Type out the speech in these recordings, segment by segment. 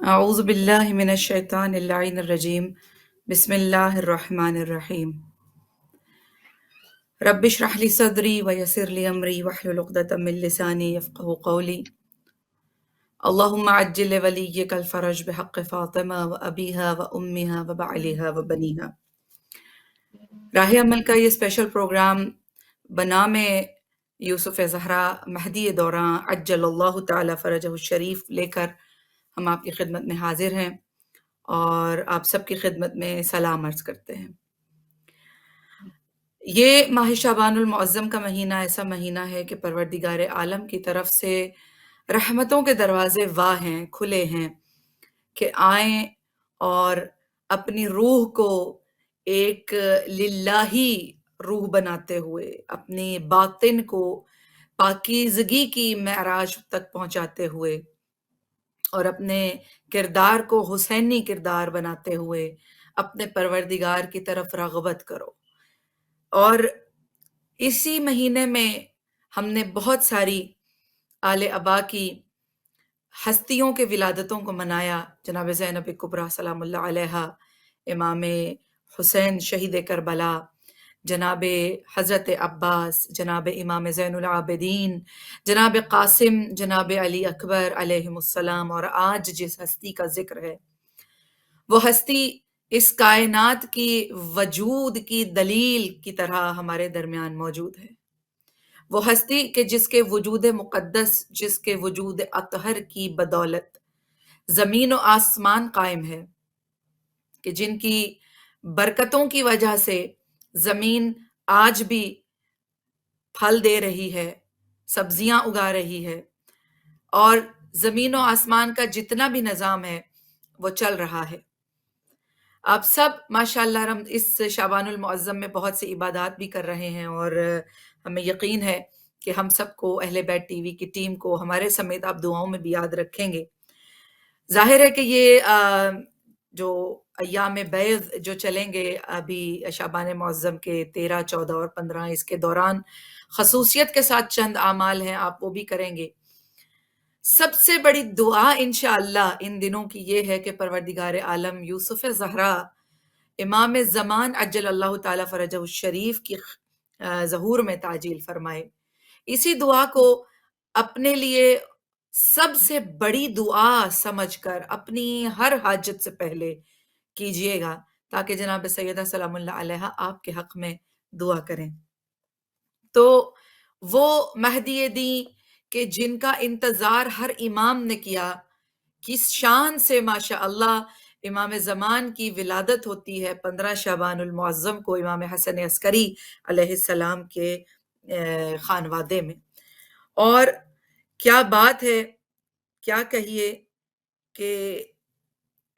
أعوذ بالله من الشيطان اللعين الرجيم بسم الله الرحمن الرحيم رب اشرح لي صدري ويسر لي أمري واحلل عقدة من لساني يفقه قولي اللهم عجل لوليك الفرج بحق فاطمة وأبيها وأمها وبعلها وبنيها۔ راہ عمل کا یہ اسپیشل پروگرام بنام یوسف زہرا مہدی دوراں عجل اللہ تعالی فرجہ الشریف لے کر ہم آپ کی خدمت میں حاضر ہیں اور آپ سب کی خدمت میں سلام عرض کرتے ہیں۔ یہ ماہ شعبان المعظم کا مہینہ ایسا مہینہ ہے کہ پروردگار عالم کی طرف سے رحمتوں کے دروازے واہ ہیں، کھلے ہیں کہ آئیں اور اپنی روح کو ایک للہی روح بناتے ہوئے اپنی باطن کو پاکیزگی کی معراج تک پہنچاتے ہوئے اور اپنے کردار کو حسینی کردار بناتے ہوئے اپنے پروردگار کی طرف رغبت کرو۔ اور اسی مہینے میں ہم نے بہت ساری آل ابا کی ہستیوں کے ولادتوں کو منایا، جناب زینب کبریٰ سلام اللہ علیہا، امام حسین شہید کربلا، جناب حضرت عباس، جناب امام زین العابدین، جناب قاسم، جناب علی اکبر علیہم السلام، اور آج جس ہستی کا ذکر ہے وہ ہستی اس کائنات کی وجود کی دلیل کی طرح ہمارے درمیان موجود ہے۔ وہ ہستی کہ جس کے وجود مقدس، جس کے وجود اطہر کی بدولت زمین و آسمان قائم ہے، کہ جن کی برکتوں کی وجہ سے زمین آج بھی پھل دے رہی ہے، سبزیاں اگا رہی ہے، اور زمین و آسمان کا جتنا بھی نظام ہے وہ چل رہا ہے۔ آپ سب ماشاءاللہ اس شعبان المعظم میں بہت سی عبادات بھی کر رہے ہیں، اور ہمیں یقین ہے کہ ہم سب کو، اہل بیت ٹی وی کی ٹیم کو ہمارے سمیت آپ دعاؤں میں بھی یاد رکھیں گے۔ ظاہر ہے کہ یہ جو ایام بیض جو چلیں گے ابھی شعبان معظم کے 13، 14 اور 15، اس کے دوران خصوصیت کے ساتھ چند اعمال ہیں، آپ وہ بھی کریں گے۔ سب سے بڑی دعا انشاءاللہ ان دنوں کی یہ ہے کہ پروردگار عالم یوسف زہرا امام زمان عجل اللہ تعالی فرجہ الشریف کی ظہور میں تعجیل فرمائے۔ اسی دعا کو اپنے لیے سب سے بڑی دعا سمجھ کر اپنی ہر حاجت سے پہلے کیجئے گا، تاکہ جناب سیدہ سلام اللہ علیہا آپ کے حق میں دعا کریں۔ تو وہ مہدی دین کہ جن کا انتظار ہر امام نے کیا، کس شان سے ماشاء اللہ امام زمان کی ولادت ہوتی ہے 15 شعبان المعظم کو امام حسن عسکری علیہ السلام کے خانوادے میں۔ اور کیا بات ہے، کیا کہیے کہ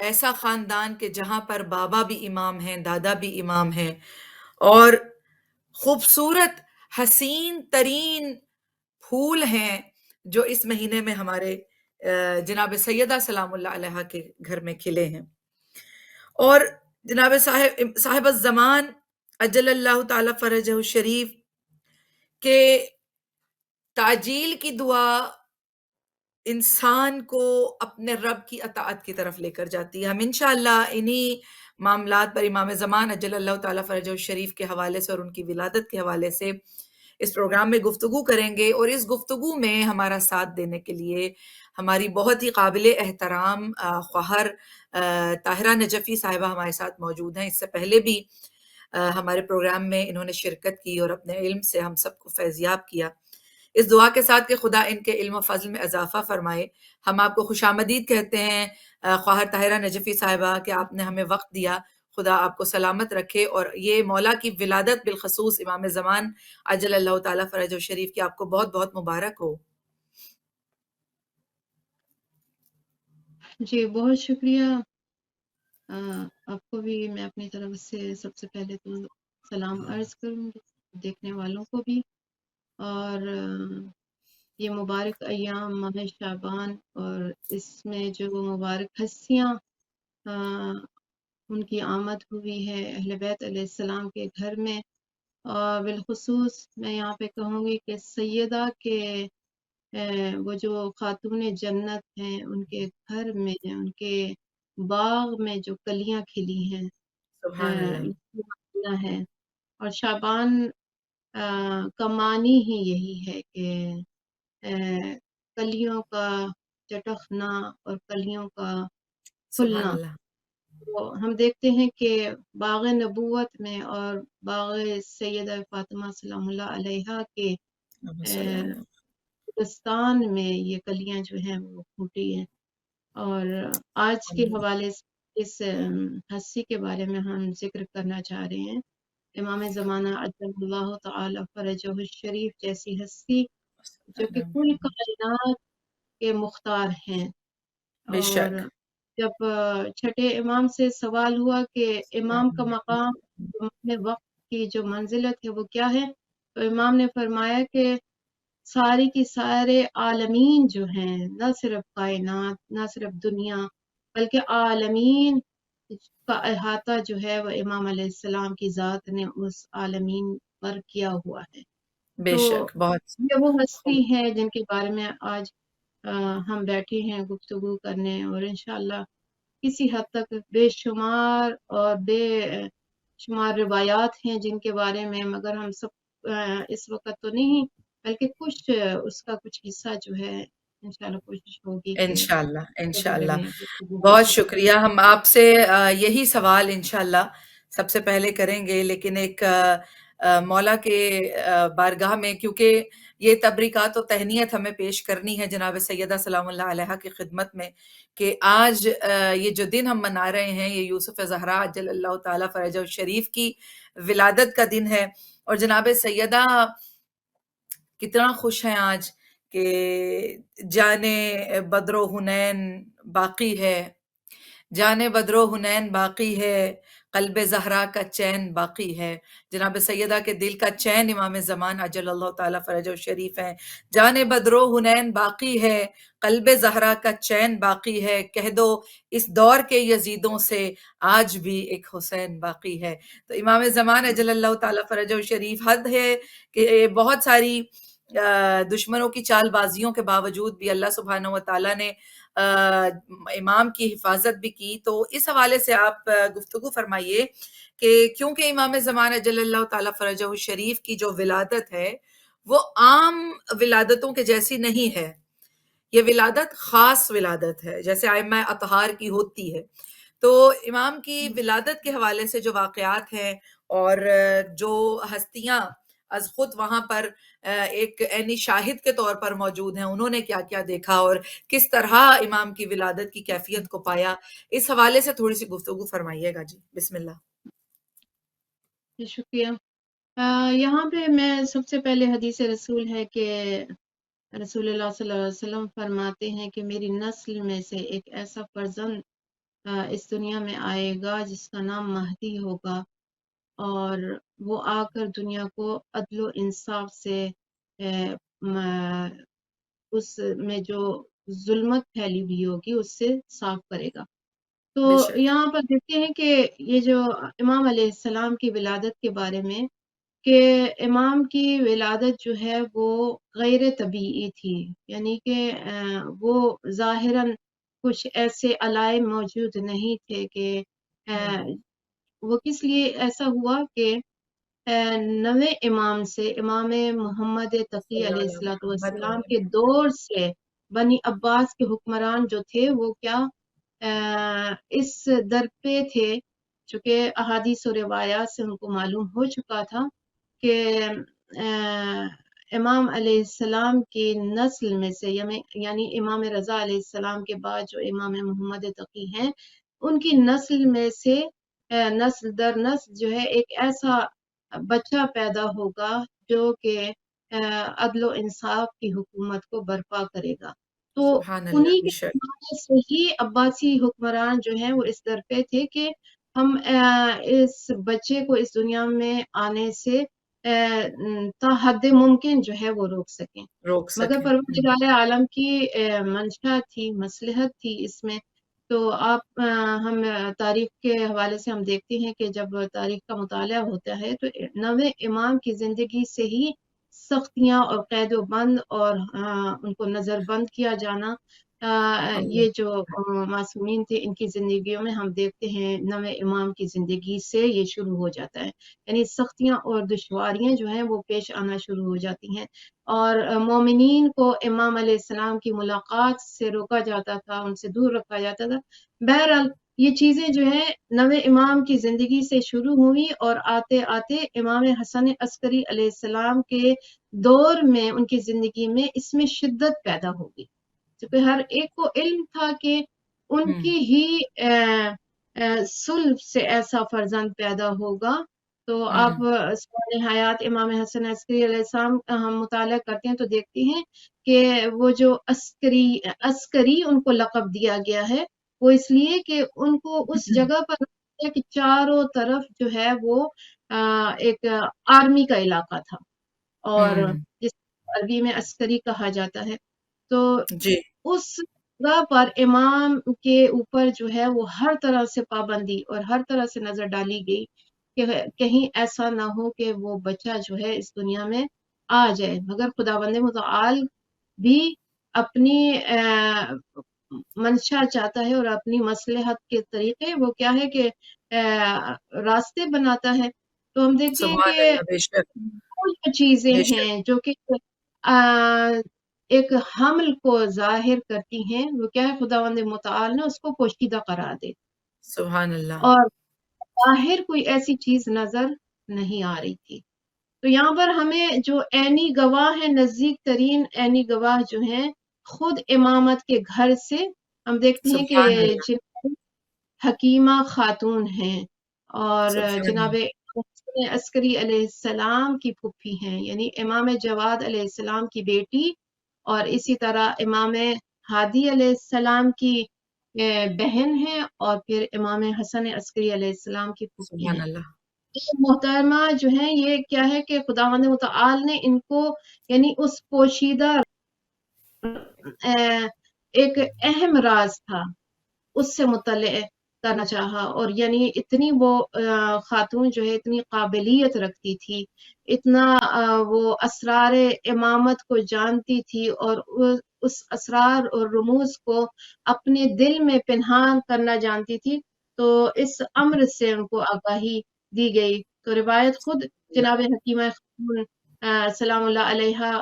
ایسا خاندان کہ جہاں پر بابا بھی امام ہیں، دادا بھی امام ہیں، اور خوبصورت حسین ترین پھول ہیں جو اس مہینے میں ہمارے جناب سیدہ سلام اللہ علیہا کے گھر میں کھلے ہیں۔ اور جناب صاحب الزمان عجل اللہ تعالی فرجہ الشریف کے تعجیل کی دعا انسان کو اپنے رب کی اطاعت کی طرف لے کر جاتی ہے۔ ہم انشاءاللہ انہی معاملات پر امام زمان عجل اللہ تعالی فرجہ الشریف کے حوالے سے اور ان کی ولادت کے حوالے سے اس پروگرام میں گفتگو کریں گے، اور اس گفتگو میں ہمارا ساتھ دینے کے لیے ہماری بہت ہی قابل احترام خواہر طاہرہ نجفی صاحبہ ہمارے ساتھ موجود ہیں۔ اس سے پہلے بھی ہمارے پروگرام میں انہوں نے شرکت کی اور اپنے علم سے ہم سب کو فیضیاب کیا۔ اس دعا کے ساتھ کہ خدا ان کے علم و فضل میں اضافہ فرمائے، ہم آپ کو خوش آمدید کہتے ہیں خواہر طاہرہ نجفی صاحبہ کہ آپ نے ہمیں وقت دیا۔ خدا آپ کو سلامت رکھے، اور یہ مولا کی ولادت بالخصوص امام زمان عجل اللہ تعالی فرجہ الشریف کی آپ کو بہت بہت مبارک ہو۔ جی بہت شکریہ۔ آپ کو بھی میں اپنی طرف سے سب سے پہلے تو سلام عرض کروں گی، دیکھنے والوں کو بھی، اور یہ مبارک ایام ماہ شعبان اور اس میں جو مبارک ہستیاں ان کی آمد ہوئی ہے اہل بیت علیہ السلام کے گھر میں، بالخصوص میں یہاں پہ کہوں گی کہ سیدہ کے وہ جو خاتون جنت ہیں، ان کے گھر میں، ان کے باغ میں جو کلیاں کھلی ہیں، سبحان اللہ، یہ معنی ہے۔ اور شعبان کا معنی ہی یہی ہے کہ کلیوں کا چٹکنا اور کلیوں کا سبحان کھلنا۔ اللہ، تو ہم دیکھتے ہیں کہ باغ نبوت میں اور باغ سیدہ فاطمہ سلام اللہ علیہا کے اللہم صلی اللہ گلستان میں یہ کلیاں جو ہیں وہ پھوٹی ہیں۔ اور آج کے علیہ حوالے سے اس ہستی کے بارے میں ہم ذکر کرنا چاہ رہے ہیں، امام زمانہ عجل اللہ تعالی فرجہ الشریف جیسی ہستی جو کہ وسلم۔ کل کائنات کے مختار ہیں۔ بے اور شک، جب چھٹے امام سے سوال ہوا کہ امام کا مقام، امام وقت کی جو منزلت ہے وہ کیا ہے، تو امام نے فرمایا کہ ساری کی سارے عالمین جو ہیں، نہ صرف کائنات، نہ صرف دنیا، بلکہ عالمین کا احاطہ جو ہے وہ امام علیہ السلام کی ذات نے اس عالمین پر کیا ہوا ہے۔ بے تو شک، بہت یہ وہ خوب، ہستی ہے جن کے بارے میں آج ہم بیٹھے ہیں گفتگو کرنے، اور انشاءاللہ کسی حد تک بے شمار اور بے شمار روایات ہیں جن کے بارے میں، مگر ہم سب اس وقت تو نہیں، بلکہ کچھ اس کا کچھ حصہ جو ہے انشاءاللہ کوشش ہوگی کہ انشاءاللہ، اس کے بارے انشاءاللہ، میں گفتگو کر بہت سکیں۔ شکریہ۔ ہم آپ سے یہی سوال انشاءاللہ سب سے پہلے کریں گے، لیکن ایک مولا کے بارگاہ میں، کیونکہ یہ تبریکات و تہنیت ہمیں پیش کرنی ہے جناب سیدہ سلام اللہ علیہا کی خدمت میں، کہ آج یہ جو دن ہم منا رہے ہیں، یہ یوسف زہرا عجل اللہ تعالیٰ فرجہ الشریف کی ولادت کا دن ہے، اور جناب سیدہ کتنا خوش ہیں آج کہ جانے بدر و حنین باقی ہے، جانے بدر و حنین باقی ہے، قلب زہرا کا چین باقی ہے۔ جناب سیدہ کے دل کا چین امام زمان عجل اللہ تعالیٰ فرجہ الشریف ہیں۔ جانے بدر و حنین باقی ہے، قلب زہرا کا چین باقی ہے، کہہ دو اس دور کے یزیدوں سے آج بھی ایک حسین باقی ہے۔ تو امام زمان عجل اللہ تعالیٰ فرجہ الشریف، حد ہے کہ بہت ساری دشمنوں کی چال بازیوں کے باوجود بھی اللہ سبحانہ و تعالیٰ نے امام کی حفاظت بھی کی۔ تو اس حوالے سے آپ گفتگو فرمائیے کہ کیونکہ امام زمانہ جل اللہ تعالیٰ فرجہ الشریف کی جو ولادت ہے وہ عام ولادتوں کے جیسی نہیں ہے، یہ ولادت خاص ولادت ہے، جیسے ائمہ اطہار کی ہوتی ہے۔ تو امام کی ولادت کے حوالے سے جو واقعات ہیں اور جو ہستیاں از خود وہاں پر ایک عینی شاہد کے طور پر موجود ہیں، انہوں نے کیا کیا دیکھا اور کس طرح امام کی ولادت کی کیفیت کو پایا، اس حوالے سے تھوڑی سی گفتگو فرمائیے گا جی، بسم اللہ۔ شکریہ۔ یہاں پہ میں سب سے پہلے حدیث رسول ہے کہ رسول اللہ صلی اللہ علیہ وسلم فرماتے ہیں کہ میری نسل میں سے ایک ایسا فرزند اس دنیا میں آئے گا جس کا نام مہدی ہوگا، اور وہ آ کر دنیا کو عدل و انصاف سے اس میں جو ظلمت پھیلی ہوئی ہوگی اس سے صاف کرے گا۔ تو بے شک، یہاں پر دیکھتے ہیں کہ یہ جو امام علیہ السلام کی ولادت کے بارے میں، کہ امام کی ولادت جو ہے وہ غیر طبیعی تھی، یعنی کہ وہ ظاہراً کچھ ایسے علائم موجود نہیں تھے کہ وہ کس لیے ایسا ہوا کہ نویں امام سے، امام محمد تقی صلی اللہ علیہ علیہ الصلوۃ محمد والسلام علیہ کے دور سے بنی عباس کے حکمران جو تھے وہ کیا اس در پہ تھے، چونکہ احادیث و روایات سے ان کو معلوم ہو چکا تھا کہ امام علیہ السلام کی نسل میں سے، یعنی امام رضا علیہ السلام کے بعد جو امام محمد تقی ہیں، ان کی نسل میں سے نسل در نسل جو ہے ایک ایسا بچہ پیدا ہوگا جو کہ عدل و انصاف کی حکومت کو برپا کرے گا۔ تو سبحان اللہ، انہی بے کے شک، زمانے سے ہی عباسی حکمران جو ہیں وہ اس در پہ تھے کہ ہم اس بچے کو اس دنیا میں آنے سے تا حد ممکن جو ہے وہ روک سکیں، روک مگر سکیں۔ پروردگار عالم کی منشا تھی، مصلحت تھی اس میں۔ تو ہم تاریخ کے حوالے سے ہم دیکھتے ہیں کہ جب تاریخ کا مطالعہ ہوتا ہے تو نویں امام کی زندگی سے ہی سختیاں اور قید و بند اور ان کو نظر بند کیا جانا، اللہ، یہ جو معصومین تھے ان کی زندگیوں میں ہم دیکھتے ہیں نوے امام کی زندگی سے یہ شروع ہو جاتا ہے، یعنی سختیاں اور دشواریاں جو ہیں وہ پیش آنا شروع ہو جاتی ہیں، اور مومنین کو امام علیہ السلام کی ملاقات سے روکا جاتا تھا، ان سے دور رکھا جاتا تھا۔ بہرحال یہ چیزیں جو ہیں نوے امام کی زندگی سے شروع ہوئی اور آتے آتے امام حسن عسکری علیہ السلام کے دور میں ان کی زندگی میں اس میں شدت پیدا ہوگی، کیونکہ ہر ایک کو علم تھا کہ ان کی ہی صلب سے ایسا فرزند پیدا ہوگا۔ تو آپ سوانح حیات امام حسن عسکری علیہ السلام ہم مطالعہ کرتے ہیں تو دیکھتے ہیں کہ وہ جو عسکری ان کو لقب دیا گیا ہے وہ اس لیے کہ ان کو اس جگہ پر کہ چاروں طرف جو ہے وہ ایک آرمی کا علاقہ تھا، اور جس عربی میں عسکری کہا جاتا ہے، تو جی، اس جگہ پر امام کے اوپر جو ہے وہ ہر طرح سے پابندی اور ہر طرح سے نظر ڈالی گئی کہ کہیں ایسا نہ ہو کہ وہ بچہ جو ہے اس دنیا میں آ جائے، مگر خداوند متعال بھی اپنی منشا چاہتا ہے اور اپنی مصلحت کے طریقے وہ کیا ہے کہ راستے بناتا ہے۔ تو ہم دیکھتے ہیں سبحان کہ اللہ، بے شک، وہ جو چیزیں بے شک، ہیں جو کہ ایک حمل کو ظاہر کرتی ہیں، وہ کیا ہے خداوند متعال نے اس کو پوشیدہ قرار دے، سبحان اللہ، اور ظاہر کوئی ایسی چیز نظر نہیں آ رہی تھی۔ تو یہاں پر ہمیں جو عینی گواہ ہیں، نزدیک ترین عینی گواہ جو ہیں خود امامت کے گھر سے ہم دیکھتے ہیں کہ سبحان اللہ، جناب حکیمہ خاتون ہیں، اور سبحان جناب اللہ، عسکری علیہ السلام کی پھوپھی ہیں، یعنی امام جواد علیہ السلام کی بیٹی، اور اسی طرح امام ہادی علیہ السلام کی بہن ہیں، اور پھر امام حسن عسکری علیہ السلام کی پھوپھی سبحان ہیں۔ اللہ، یہ محترمہ جو ہیں یہ کیا ہے کہ خداوند متعال نے ان کو یعنی اس پوشیدہ ایک اہم راز تھا اس سے مطلع کرنا چاہا، اور یعنی اتنی وہ خاتون جو ہے اتنی قابلیت رکھتی تھی، اتنا وہ اسرار امامت کو جانتی تھی، اور اس اسرار اور رموز کو اپنے دل میں پنہان کرنا جانتی تھی، تو اس امر سے ان کو آگاہی دی گئی۔ تو روایت خود جناب حکیمہ خاتون سلام اللہ علیہا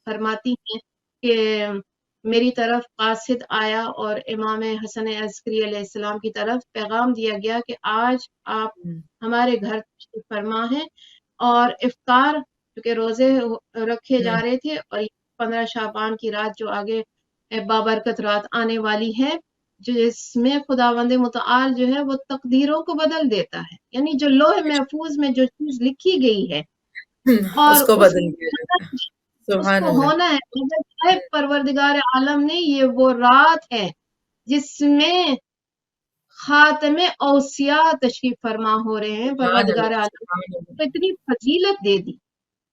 فرماتی ہیں کہ میری طرف قاصد آیا اور امام حسن عسکری علیہ السلام کی طرف پیغام دیا گیا کہ آج آپ ہمارے گھر تشریف فرما ہیں، اور افطار کیونکہ روزے رکھے جا رہے تھے، اور 15 شعبان کی رات جو آگے بابرکت رات آنے والی ہے، جس میں خداوند متعال جو ہے وہ تقدیروں کو بدل دیتا ہے، یعنی جو لوح محفوظ میں جو چیز لکھی گئی ہے اس اور کو اس بدل دیا جاتا ہے، اس سبحان کو اللہ، ہونا ہے، مگر صاحب پروردگار عالم نے یہ وہ رات ہے جس میں خاتم اوصیاء تشریف فرما ہو رہے ہیں، سبحان پروردگار اللہ، عالم سبحان اللہ، نے اتنی فضیلت دے دی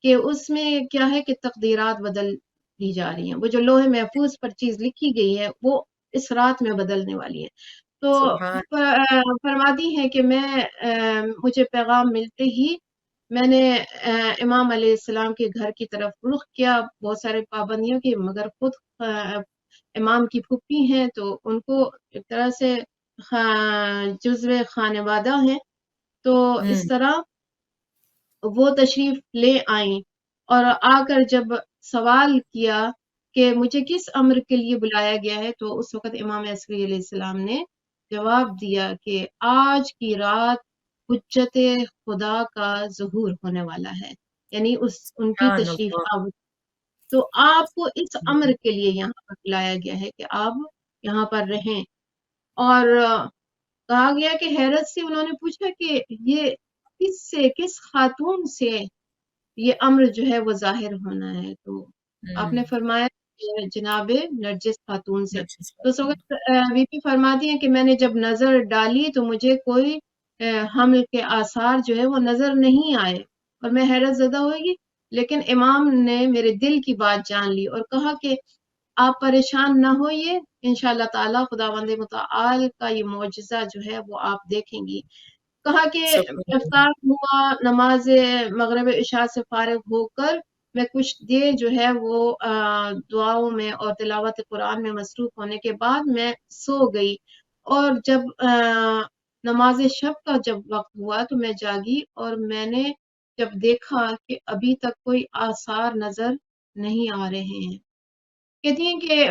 کہ اس میں کیا ہے کہ تقدیرات بدل دی جا رہی ہیں، وہ جو لوح محفوظ پر چیز لکھی گئی ہے وہ اس رات میں بدلنے والی ہے۔ تو سبحان، فرماتی ہیں کہ مجھے پیغام ملتے ہی میں نے امام علیہ السلام کے گھر کی طرف رخ کیا، بہت سارے پابندیوں کی، مگر خود امام کی پھوپھی ہیں تو ان کو ایک طرح سے جزو خانوادہ ہیں، تو اس طرح وہ تشریف لے آئیں، اور آ کر جب سوال کیا کہ مجھے کس امر کے لیے بلایا گیا ہے، تو اس وقت امام عسکری علیہ السلام نے جواب دیا کہ آج کی رات حجت خدا کا ظہور ہونے والا ہے، یعنی ان کی سبحان تشریف اللہ، آور، تو آپ کو اس امر کے لیے یہاں پر بلایا گیا ہے کہ آپ یہاں پر رہیں۔ اور کہا گیا کہ حیرت سے انہوں نے پوچھا کہ یہ کس خاتون سے یہ امر جو ہے وہ ظاہر ہونا ہے، تو آپ نے فرمایا کہ جناب نرجس خاتون سے۔ تو اس وقت بی بی فرماتی ہیں کہ میں نے جب نظر ڈالی تو مجھے کوئی حمل کے آثار جو ہے وہ نظر نہیں آئے، اور میں حیرت زدہ ہوئی، لیکن امام نے میرے دل کی بات جان لی اور کہا کہ آپ پریشان نہ ہوئیے، انشاءاللہ تعالی خداوند متعال کا یہ معجزہ جو ہے وہ آپ دیکھیں گی۔ کہا کہ سبحان اللہ، افطار ہوا، نماز مغرب عشاء سے فارغ ہو کر میں کچھ دیر جو ہے وہ دعاؤں میں اور تلاوت قرآن میں مصروف ہونے کے بعد میں سو گئی، اور جب نماز شب کا جب وقت ہوا تو میں جاگی، اور میں نے جب دیکھا کہ ابھی تک کوئی آثار نظر نہیں آ رہے ہیں۔ کہتی ہیں کہ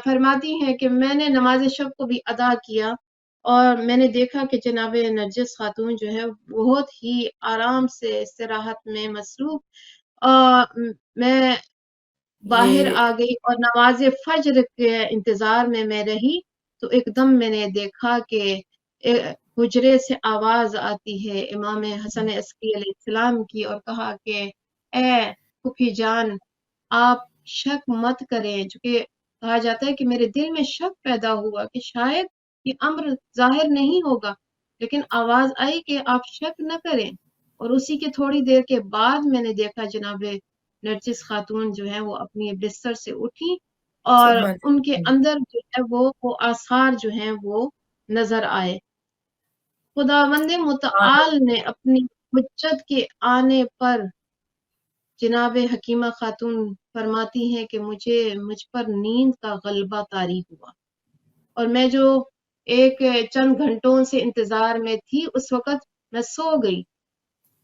فرماتی ہیں کہ میں نے نماز شب کو بھی ادا کیا، اور میں نے دیکھا کہ جناب نرجس خاتون جو ہے بہت ہی آرام سے استراحت میں مصروف، میں باہر یہ آ گئی اور نماز فجر کے انتظار میں رہی، تو ایک دم میں نے دیکھا کہ حجرے سے آواز آتی ہے امام حسن عسکری علیہ السلام کی، اور کہا کہ اے پھوپھی جان، آپ شک مت کریں، چونکہ کہا جاتا ہے کہ میرے دل میں شک پیدا ہوا کہ شاید یہ امر ظاہر نہیں ہوگا، لیکن آواز آئی کہ آپ شک نہ کریں، اور اسی کے تھوڑی دیر کے بعد میں نے دیکھا جناب نرجس خاتون جو ہے وہ اپنی بستر سے اٹھی، اور سبحان ان کے اللہ، اندر جو ہے وہ آثار جو ہیں وہ نظر آئے۔ خداوند سبحان متعال نے اپنی حجت کے آنے پر، جناب حکیمہ خاتون فرماتی ہیں کہ مجھ پر نیند کا غلبہ طاری ہوا، اور میں جو ایک چند گھنٹوں سے انتظار میں تھی اس وقت میں سو گئی،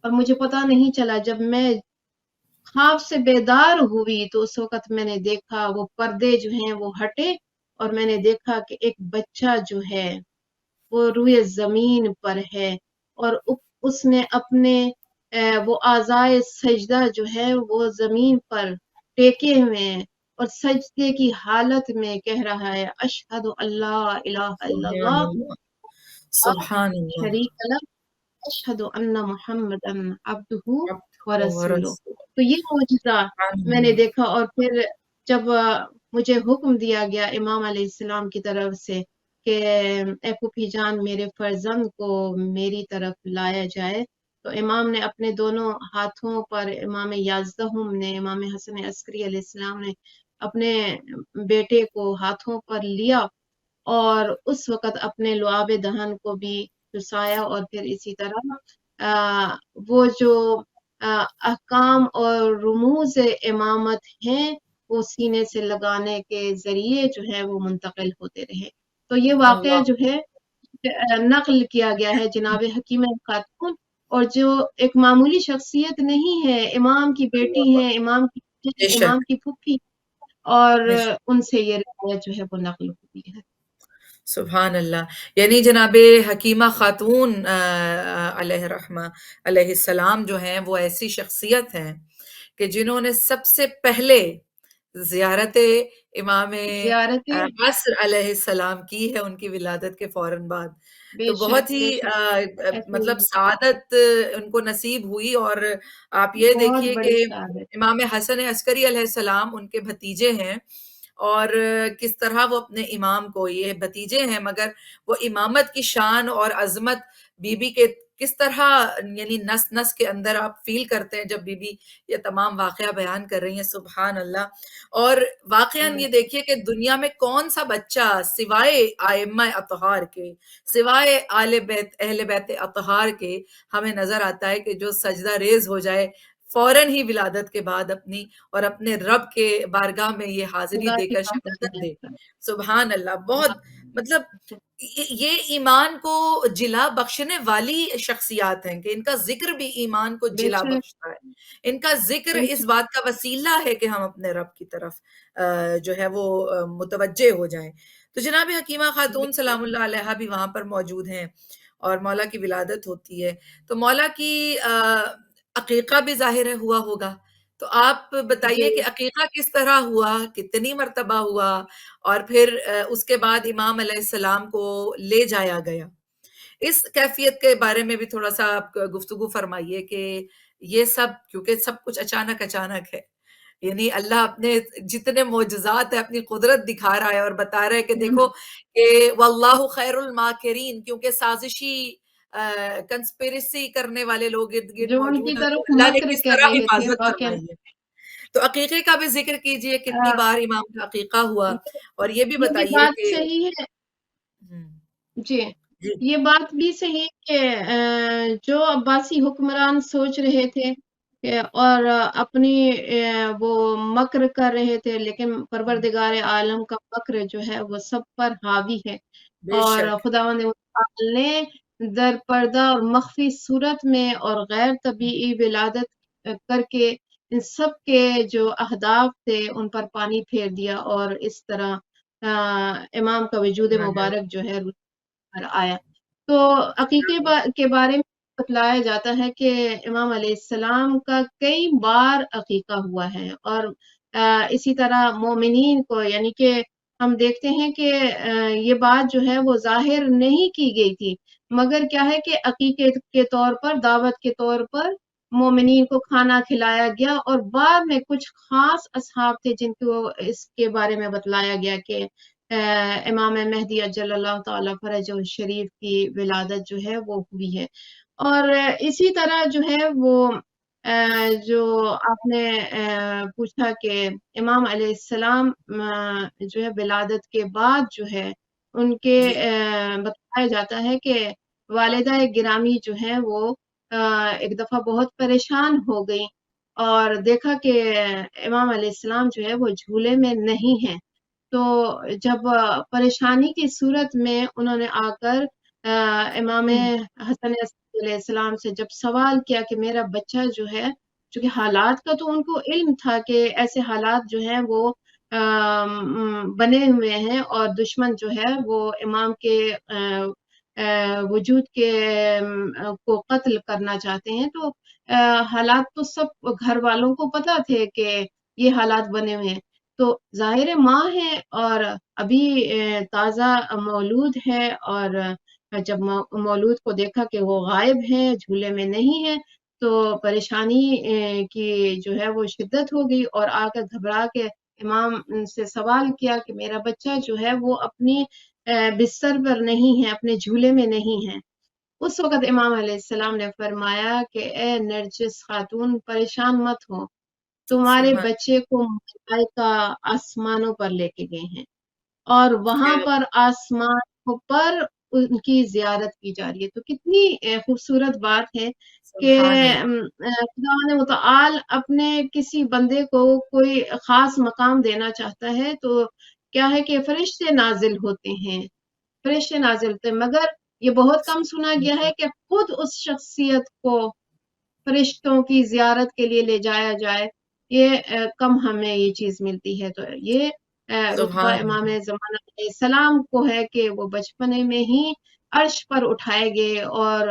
اور مجھے پتا نہیں چلا، جب میں خواب سے بیدار ہوئی تو اس وقت میں نے دیکھا وہ پردے جو ہیں وہ ہٹے، اور میں نے دیکھا کہ ایک بچہ جو ہے وہ روئے زمین پر ہے، اور اس نے اپنے وہ اعضائے سجدہ جو ہے وہ زمین پر ٹیکے ہوئے ہیں، اور سجدے کی حالت میں کہہ رہا ہے اشہد اللہ الہ الا اللہ اللہ، لا سبحان اللہ، شریک لہ، اشہد ان محمد عبدہ عبدہ ورسولہ۔ ورسولہ، تو یہ معجزہ سبحان میں نے اللہ، دیکھا، اور پھر جب مجھے حکم دیا گیا امام علیہ السلام کی طرف سے کہ اے پھوپھی جان میرے فرزند کو میری طرف لایا جائے، تو امام نے اپنے دونوں ہاتھوں پر، امام یازدہم نے، امام حسن عسکری علیہ السلام نے اپنے بیٹے کو ہاتھوں پر لیا، اور اس وقت اپنے لعاب دہن کو بھی چسایا، اور پھر اسی طرح وہ جو احکام اور رموز امامت ہیں وہ سینے سے لگانے کے ذریعے جو ہے وہ منتقل ہوتے رہے۔ تو یہ واقعہ اللہ، جو ہے نقل کیا گیا ہے جناب حکیمہ خاتون، اور جو ایک معمولی شخصیت نہیں ہے، امام کی بیٹی اللہ، ہیں، امام کی بے امام شک، کی پھوپھی، اور بے شک، ان سے یہ روایت جو ہے وہ نقل ہوئی ہے۔ سبحان اللہ، یعنی جناب حکیمہ خاتون علیہ رحمہ علیہ السلام جو ہیں وہ ایسی شخصیت ہیں کہ جنہوں نے سب سے پہلے زیارت امام زیارت عصر علیہ السلام کی ہے ان کی ولادت کے فوراً بعد، بے تو شک بہت ہی بے شک ایسے ہی مطلب ہے، سعادت ان کو نصیب ہوئی، اور آپ یہ بہت دیکھیے بڑی کہ سعادت۔ امام حسن عسکری علیہ السلام ان کے بھتیجے ہیں، اور کس طرح وہ اپنے امام کو، یہ بھتیجے ہیں مگر وہ امامت کی شان اور عظمت بی بی کے کس طرح، یعنی نس نس کے اندر آپ فیل کرتے ہیں جب بی بی یہ تمام واقعہ بیان کر رہی ہیں، سبحان اللہ۔ اور واقعاً یہ دیکھیے کہ دنیا میں کون سا بچہ سوائے ائمہ اطہار کے، سوائے آل بیت اہل بیت اطہار کے، ہمیں نظر آتا ہے کہ جو سجدہ ریز ہو جائے فوراً ہی ولادت کے بعد اپنی، اور اپنے رب کے بارگاہ میں یہ حاضری خدا دے کی کر بات شہادت دے، ہے۔ سبحان اللہ۔ بہت مطلب یہ ایمان کو جلا بخشنے والی شخصیات ہیں کہ ان کا ذکر بھی ایمان کو بے جلا شک بخشتا ہے، ان کا ذکر بے اس شک بات کا وسیلہ ہے کہ ہم اپنے رب کی طرف جو ہے وہ متوجہ ہو جائیں۔ تو جناب حکیمہ خاتون سلام اللہ علیہا بھی وہاں پر موجود ہیں، اور مولا کی ولادت ہوتی ہے، تو مولا کی عقیقہ بھی ظاہر ہوا ہوگا، تو آپ جی بتائیے کہ عقیقہ کس طرح ہوا، کتنی مرتبہ ہوا، اور پھر اس کے بعد امام علیہ السلام کو لے جایا گیا، اس کیفیت کے بارے میں بھی تھوڑا سا آپ گفتگو فرمائیے کہ یہ سب کیونکہ سب کچھ اچانک اچانک ہے، یعنی اللہ اپنے جتنے معجزات ہیں اپنی قدرت دکھا رہا ہے اور بتا رہا ہے کہ دیکھو کہ واللہ خیر الماکرین، کیونکہ سازشی کنسپیرسی کرنے والے لوگ ارد گرد جو ان موجود کی ہیں، تو طرف اللہ نے مکر کس کر طرح رہے تھے حفاظت واقعا، فرمائی ہے۔ تو عقیقے کا بھی ذکر کیجئے، کتنی بار امام کا عقیقہ ہوا، اور یہ بھی یہ بھی بتائیے بات کہ صحیح ہے۔ ہم، جی جی یہ بات بھی صحیح کہ جو عباسی حکمران سوچ رہے تھے اور اپنی وہ مکر کر رہے تھے، لیکن پروردگار عالم کا مکر جو ہے وہ سب پر حاوی ہے، بے اور شک، خداوند متعال نے در پردہ اور مخفی صورت میں اور غیر طبیعی ولادت کر کے ان سب کے جو اہداف تھے ان پر پانی پھیر دیا، اور اس طرح امام کا وجود سبحان اللہ، مبارک جو ہے پر آیا۔ تو عقیقے کے بارے میں بتلایا جاتا ہے کہ امام علیہ السلام کا کئی بار عقیقہ ہوا ہے، اور اسی طرح مومنین کو، یعنی کہ ہم دیکھتے ہیں کہ یہ بات جو ہے وہ ظاہر نہیں کی گئی تھی، مگر کیا ہے کہ عقیقے کے طور پر، دعوت کے طور پر مومنین کو کھانا کھلایا گیا، اور بعد میں کچھ خاص اصحاب تھے جن کو اس کے بارے میں بتلایا گیا کہ امام مہدی اجل اللہ تعالی فرجہ الشریف کی ولادت جو ہے وہ ہوئی ہے۔ اور اسی طرح جو ہے وہ جو آپ نے پوچھا کہ امام علیہ السلام جو ہے ولادت کے بعد جو ہے ان کے جی، بتایا جاتا ہے کہ والدہ گرامی جو ہے وہ ایک دفعہ بہت پریشان ہو گئی، اور دیکھا کہ امام علیہ السلام جو ہے وہ جھولے میں نہیں ہیں۔ تو جب پریشانی کی صورت میں انہوں نے آ کر امام حسن علیہ السلام سے جب سوال کیا کہ میرا بچہ جو ہے، چونکہ حالات کا تو ان کو علم تھا کہ ایسے حالات جو ہیں وہ بنے ہوئے ہیں، اور دشمن جو ہے وہ امام کے وجود کے کو قتل کرنا چاہتے ہیں، تو حالات تو سب گھر والوں کو پتا تھے کہ یہ حالات بنے ہوئے ہیں۔ تو ظاہر ماں ہے اور ابھی تازہ مولود ہے، اور جب مولود کو دیکھا کہ وہ غائب ہے، جھولے میں نہیں ہے، تو پریشانی کی جو ہے وہ شدت ہو گئی، اور آ کر گھبرا کے امام سے سوال کیا کہ میرا بچہ جو ہے وہ اپنی بستر پر نہیں ہے، اپنے جھولے میں نہیں ہے۔ اس وقت امام علیہ السلام نے فرمایا کہ اے نرجس خاتون، پریشان مت ہو، تمہارے سبحان بچے کو ملائکہ آسمانوں پر لے کے گئے ہیں، اور وہاں کیا پر آسمانوں پر ان کی زیارت کی جا رہی ہے۔ تو کتنی خوبصورت بات ہے کہ سبحان اللہ، خداوند متعال اپنے کسی بندے کو کوئی خاص مقام دینا چاہتا ہے تو کیا ہے کہ فرشتے نازل ہوتے ہیں، فرشتے نازل ہوتے ہیں، مگر یہ بہت کم سنا گیا ہے کہ خود اس شخصیت کو فرشتوں کی زیارت کے لیے لے جایا جائے، یہ کم ہمیں یہ چیز ملتی ہے۔ تو یہ رتبہ سبحان امام اللہ، زمانہ علیہ السلام کو ہے کہ وہ بچپنے میں ہی عرش پر اٹھائے گئے، اور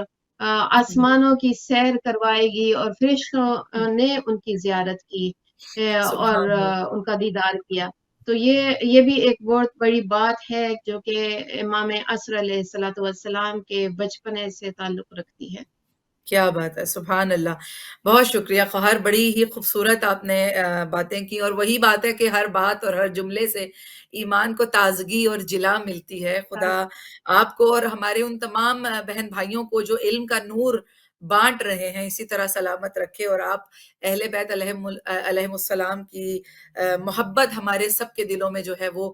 آسمانوں کی سیر کروائے گی، اور فرشتوں نے ان کی زیارت کی اور سبحان اللہ، ان کا دیدار کیا۔ تو یہ بھی ایک بہت بڑی بات ہے جو کہ امام عصر علیہ الصلوۃ والسلام کے بچپنے سے تعلق رکھتی ہے۔ کیا بات ہے، سبحان اللہ! بہت شکریہ خواہر، بڑی ہی خوبصورت آپ نے باتیں کی، اور وہی بات ہے کہ ہر بات اور ہر جملے سے ایمان کو تازگی اور جلا ملتی ہے۔ خدا آپ کو اور ہمارے ان تمام بہن بھائیوں کو جو علم کا نور بانٹ رہے ہیں اسی طرح سلامت رکھے، اور آپ اہل بیت علیہم السلام کی محبت ہمارے سب کے دلوں میں جو ہے وہ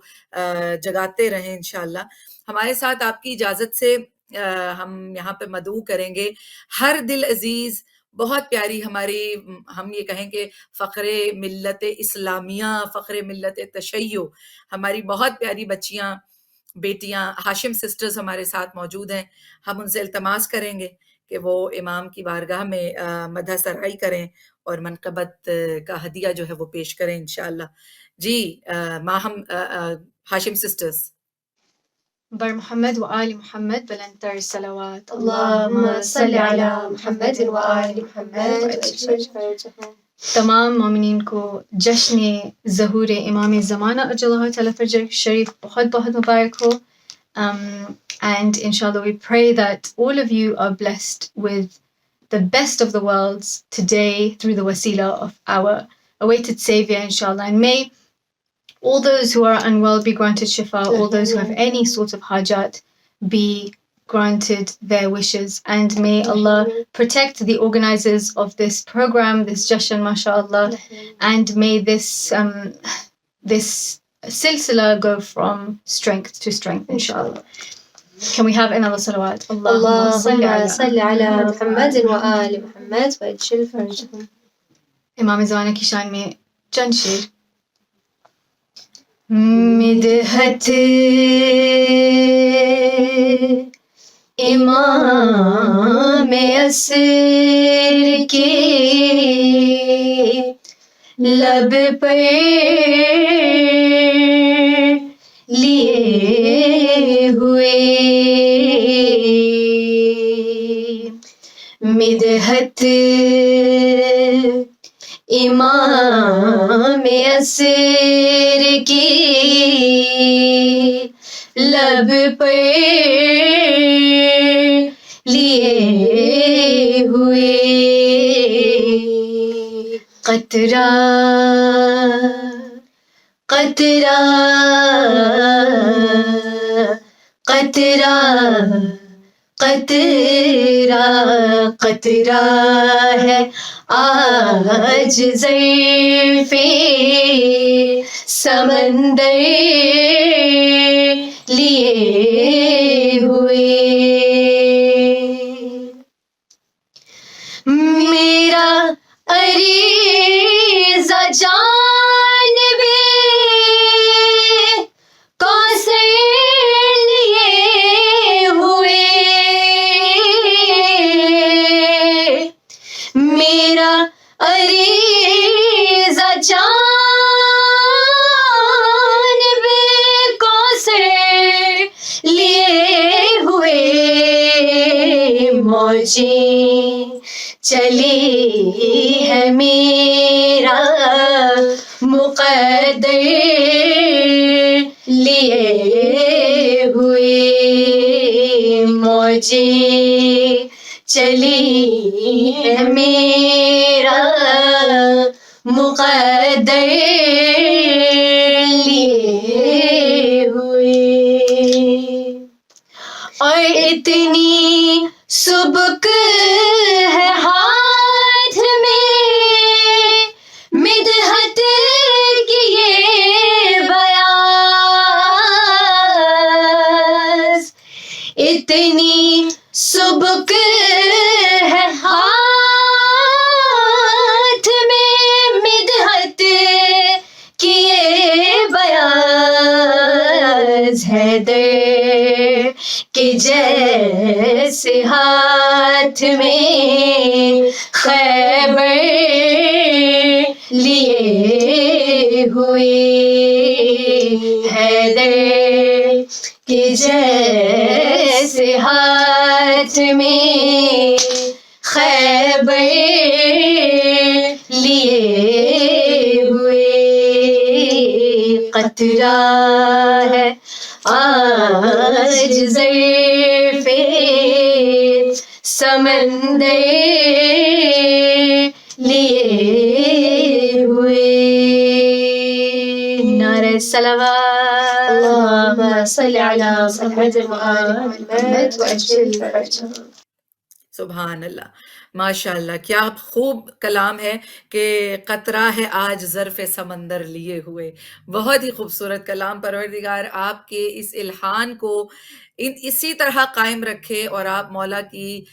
جگاتے رہیں انشاءاللہ۔ ہمارے ساتھ آپ کی اجازت سے ہم یہاں پہ مدعو کریں گے ہر دل عزیز، بہت پیاری ہماری، ہم یہ کہیں کہ فخر ملت اسلامیہ، فخر ملت تشیع، ہماری بہت پیاری بچیاں، بیٹیاں ہاشم سسٹرز ہمارے ساتھ موجود ہیں۔ ہم ان سے التماس کریں گے کہ وہ امام کی بارگاہ میں مدح سرائی کریں اور منقبت کا ہدیہ جو ہے وہ پیش کریں انشاءاللہ۔ جی ماہم ہاشم سسٹرز۔ بر محمد وآل محمد بلندتر الصلوات اللهم صل على محمد وآل محمد وأجل فرجهم۔ تمام مومنین کو جشن ظہور امام زمانہ اجل اللہ تعالی فرجہ شریف بہت بہت مبارک ہو۔ And inshallah we pray that all of you are blessed with the best of the worlds today through the wasila of our awaited Savior inshallah. And may all those who are unwell be granted shifa, all those who have any sort of hajat be granted their wishes, and may Allah protect the organizers of this program, this Jashan, mashallah, and may this silsila go from strength to strength, inshallah. Can we have another salawat? اللهم صل على محمد وآل محمد وأجل فرجهم. امام زمانہ کی شان میں چند شعر. مدحت امام عصر کے لب پر لیے ہوئے مدحت امام عصر کی لب پر لیے ہوئے قطرہ قطرہ قطرہ قطرہ قطرہ ہے آج ظرف سمندر لیے ہوئے میرا عریضہ جانب کوثر لیے ہوئے میرا عریضہ جانب کوثر لیے ہوئے موجیں چلی ہے میرا مقدر لیے ہوئے موجیں چلی ہے میرا مقدر لیے ہوئے اور اتنی سبک ہے ہاتھ میں مدحت کی یہ بیاض اتنی سبک ہے ہاتھ میں مدحت کی یہ بیاض حیدر کہ جیسے ہاتھ میں خیبر لیے ہوئے حیدر کہ جیسے ہاتھ میں خیبر لیے ہوئے قطرہ ہے آج ظرف سمندر لیے ہوئے نعرہ صلوات اللهم صل على محمد وآل محمد وأجل فرجهم. سبحان اللہ، ماشاء اللہ، کیا خوب کلام ہے کہ قطرہ ہے آج ظرف سمندر لیے ہوئے. بہت ہی خوبصورت کلام. پروردگار آپ کے اس الحان کو اسی طرح قائم رکھے اور آپ مولا کی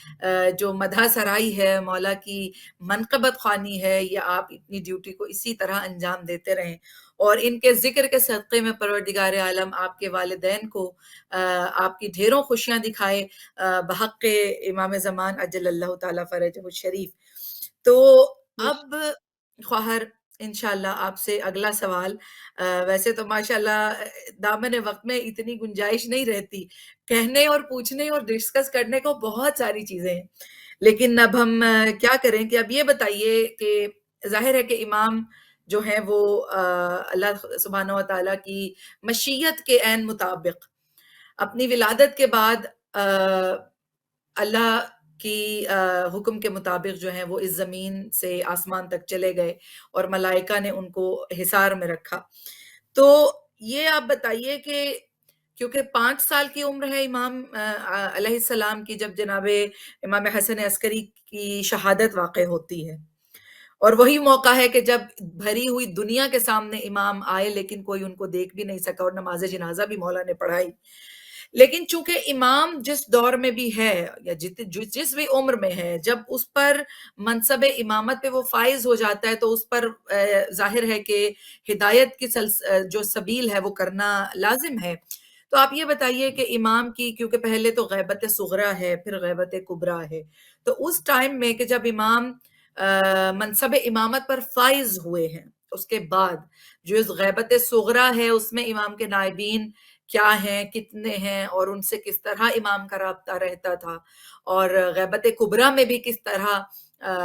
جو مدح سرائی ہے، مولا کی منقبت خوانی ہے، یا آپ اپنی ڈیوٹی کو اسی طرح انجام دیتے رہیں، اور ان کے ذکر کے صدقے میں پروردگار عالم آپ کے والدین کو آپ کی ڈھیروں خوشیاں دکھائے بحق امام زمان اجل اللہ تعالیٰ فرجہ الشریف. تو اب خواہر انشاءاللہ آپ سے اگلا سوال. ویسے تو ماشاءاللہ دامن وقت میں اتنی گنجائش نہیں رہتی، کہنے اور پوچھنے اور ڈسکس کرنے کو بہت ساری چیزیں ہیں، لیکن اب ہم کیا کریں کہ اب یہ بتائیے کہ ظاہر ہے کہ امام جو ہیں وہ اللہ سبحانہ و تعالیٰ کی مشیت کے عین مطابق اپنی ولادت کے بعد اللہ کی حکم کے مطابق جو ہیں وہ اس زمین سے آسمان تک چلے گئے اور ملائکہ نے ان کو حصار میں رکھا. تو یہ آپ بتائیے کہ کیونکہ 5 سال کی عمر ہے امام علیہ السلام کی جب جناب امام حسن عسکری کی شہادت واقع ہوتی ہے، اور وہی موقع ہے کہ جب بھری ہوئی دنیا کے سامنے امام آئے لیکن کوئی ان کو دیکھ بھی نہیں سکا اور نماز جنازہ بھی مولا نے پڑھائی. لیکن چونکہ امام جس دور میں بھی ہے یا جس بھی عمر میں ہے، جب اس پر منصب امامت پہ وہ فائز ہو جاتا ہے تو اس پر ظاہر ہے کہ ہدایت کی جو سبیل ہے وہ کرنا لازم ہے۔ تو آپ یہ بتائیے کہ امام کی، کیونکہ پہلے تو غیبت صغرا ہے پھر غیبت کبرا ہے، تو اس ٹائم میں کہ جب امام منصب امامت پر فائز ہوئے ہیں، اس کے بعد جو اس غیبت صغرا ہے اس میں امام کے نائبین کیا ہیں، کتنے ہیں، اور ان سے کس طرح امام کا رابطہ رہتا تھا، اور غیبت کبرا میں بھی کس طرح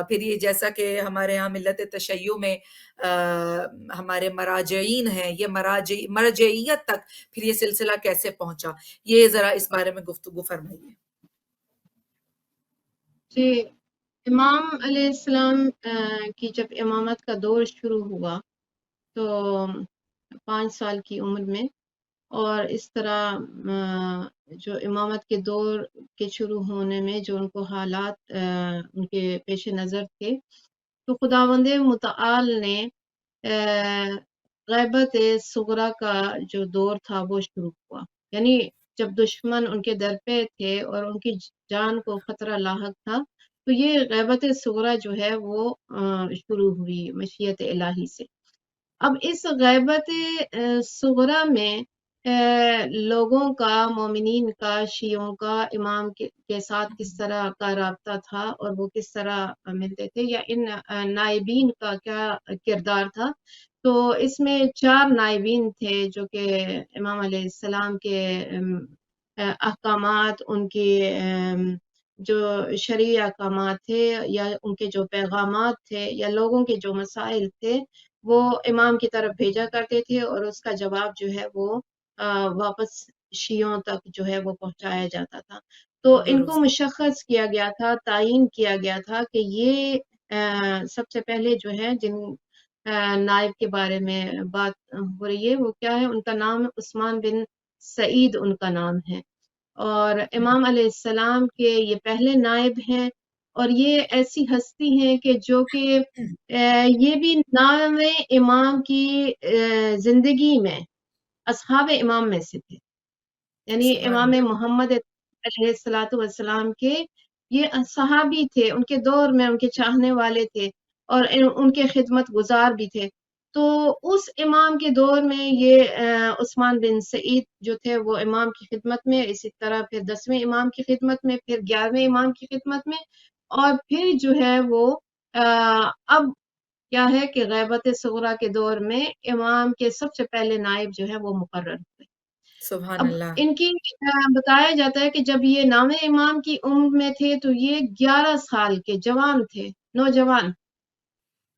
پھر یہ جیسا کہ ہمارے ہاں ملت تشیع میں ہمارے مراجعین ہیں، یہ مرجعیت تک پھر یہ سلسلہ کیسے پہنچا، یہ ذرا اس بارے میں گفتگو فرمائیے۔ جی، امام علیہ السلام کی جب امامت کا دور شروع ہوا تو 5 سال کی عمر میں، اور اس طرح جو امامت کے دور کے شروع ہونے میں جو ان کو حالات ان کے پیش نظر تھے، تو خداوند متعال نے غیبت صغرا کا جو دور تھا وہ شروع ہوا، یعنی جب دشمن ان کے در پہ تھے اور ان کی جان کو خطرہ لاحق تھا، تو یہ غیبت صغرا جو ہے وہ شروع ہوئی مشیت الہی سے۔ اب اس غیبت صغرا میں لوگوں کا، مومنین کا، شیعوں کا امام کے ساتھ کس طرح کا رابطہ تھا اور وہ کس طرح ملتے تھے، یا ان نائبین کا کیا کردار تھا۔ تو اس میں 4 نائبین تھے جو کہ امام علیہ السلام کے احکامات، ان کی جو شرعی احکامات تھے یا ان کے جو پیغامات تھے یا لوگوں کے جو مسائل تھے وہ امام کی طرف بھیجا کرتے تھے، اور اس کا جواب جو ہے وہ واپس شیعوں تک جو ہے وہ پہنچایا جاتا تھا۔ تو ان کو درست۔ مشخص کیا گیا تھا، تعیین کیا گیا تھا کہ یہ سب سے پہلے جو ہے جن نائب کے بارے میں بات ہو رہی ہے وہ کیا ہے، ان کا نام عثمان بن سعید ان کا نام ہے، اور امام علیہ السلام کے یہ پہلے نائب ہیں، اور یہ ایسی ہستی ہیں کہ جو کہ یہ بھی نام امام کی زندگی میں اصحاب امام میں سے تھے، یعنی سبحان امام اللہ۔ محمد علیہ الصلاۃ والسلام کے یہ صحابی تھے، ان کے دور میں ان کے چاہنے والے تھے اور ان کے خدمت گزار بھی تھے۔ تو اس امام کے دور میں یہ عثمان بن سعید جو تھے وہ امام کی خدمت میں، اسی طرح پھر 10ویں امام کی خدمت میں، پھر 11ویں امام کی خدمت میں، اور پھر جو ہے وہ اب کیا ہے کہ غیبت صغرا کے دور میں امام کے سب سے پہلے نائب جو ہے وہ مقرر ہوئے۔ سبحان اب اللہ۔ ان کی بتایا جاتا ہے کہ جب یہ نام امام کی عمر میں تھے تو یہ 11 سال کے جوان تھے، نوجوان۔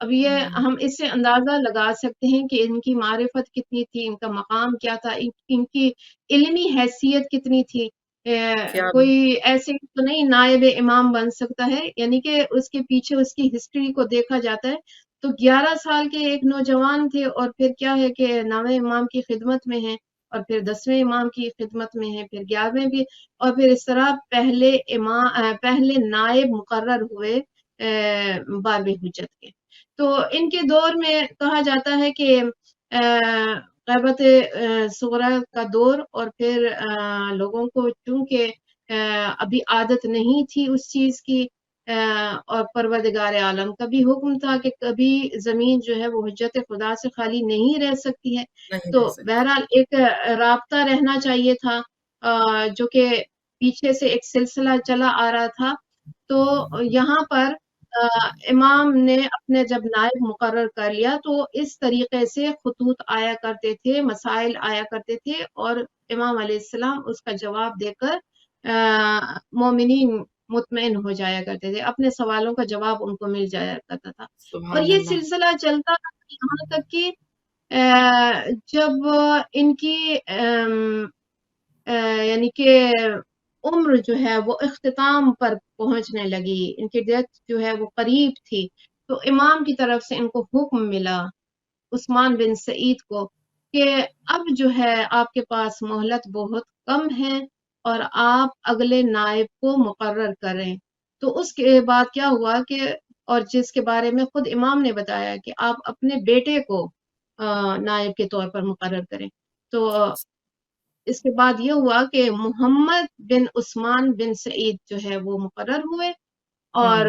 اب یہ ہم اس سے اندازہ لگا سکتے ہیں کہ ان کی معرفت کتنی تھی، ان کا مقام کیا تھا، ان کی علمی حیثیت کتنی تھی۔ کیا کوئی ایسے تو نہیں نائب امام بن سکتا ہے، یعنی کہ اس کے پیچھے اس کی ہسٹری کو دیکھا جاتا ہے تو 11 سال کے ایک نوجوان تھے، اور پھر کیا ہے کہ نام امام کی خدمت میں ہیں، اور پھر 10ویں امام کی خدمت میں ہیں، پھر 11ویں بھی، اور پھر اس طرح پہلے نائب مقرر ہوئے 12ویں حجت کے۔ تو ان کے دور میں کہا جاتا ہے کہ غیبت صغرا کا دور، اور پھر لوگوں کو چونکہ ابھی عادت نہیں تھی اس چیز کی، اور پروردگار عالم کا بھی حکم تھا کہ کبھی زمین جو ہے وہ حجت خدا سے خالی نہیں رہ سکتی ہے، نہیں تو رہ سکتی۔ بہرحال ایک رابطہ رہنا چاہیے تھا جو کہ پیچھے سے ایک سلسلہ چلا آ رہا تھا۔ تو یہاں پر امام نے اپنے جب نائب مقرر کر لیا تو اس طریقے سے خطوط آیا کرتے تھے، مسائل آیا کرتے تھے، اور امام علیہ السلام اس کا جواب دے کر مومنین مطمئن ہو جایا کرتے تھے، اپنے سوالوں کا جواب ان کو مل جایا کرتا تھا۔ اور سبحان یہ اللہ۔ سلسلہ چلتا رہا یہاں تک کہ جب ان کی یعنی کہ عمر جو ہے وہ اختتام پر پہنچنے لگی، ان کی ڈیتھ جو ہے وہ قریب تھی، تو امام کی طرف سے ان کو حکم ملا عثمان بن سعید کو کہ اب جو ہے آپ کے پاس مہلت بہت کم ہے اور آپ اگلے نائب کو مقرر کریں۔ تو اس کے بعد کیا ہوا کہ، اور جس کے بارے میں خود امام نے بتایا کہ آپ اپنے بیٹے کو نائب کے طور پر مقرر کریں۔ تو اس کے بعد یہ ہوا کہ محمد بن عثمان بن سعید جو ہے وہ مقرر ہوئے، اور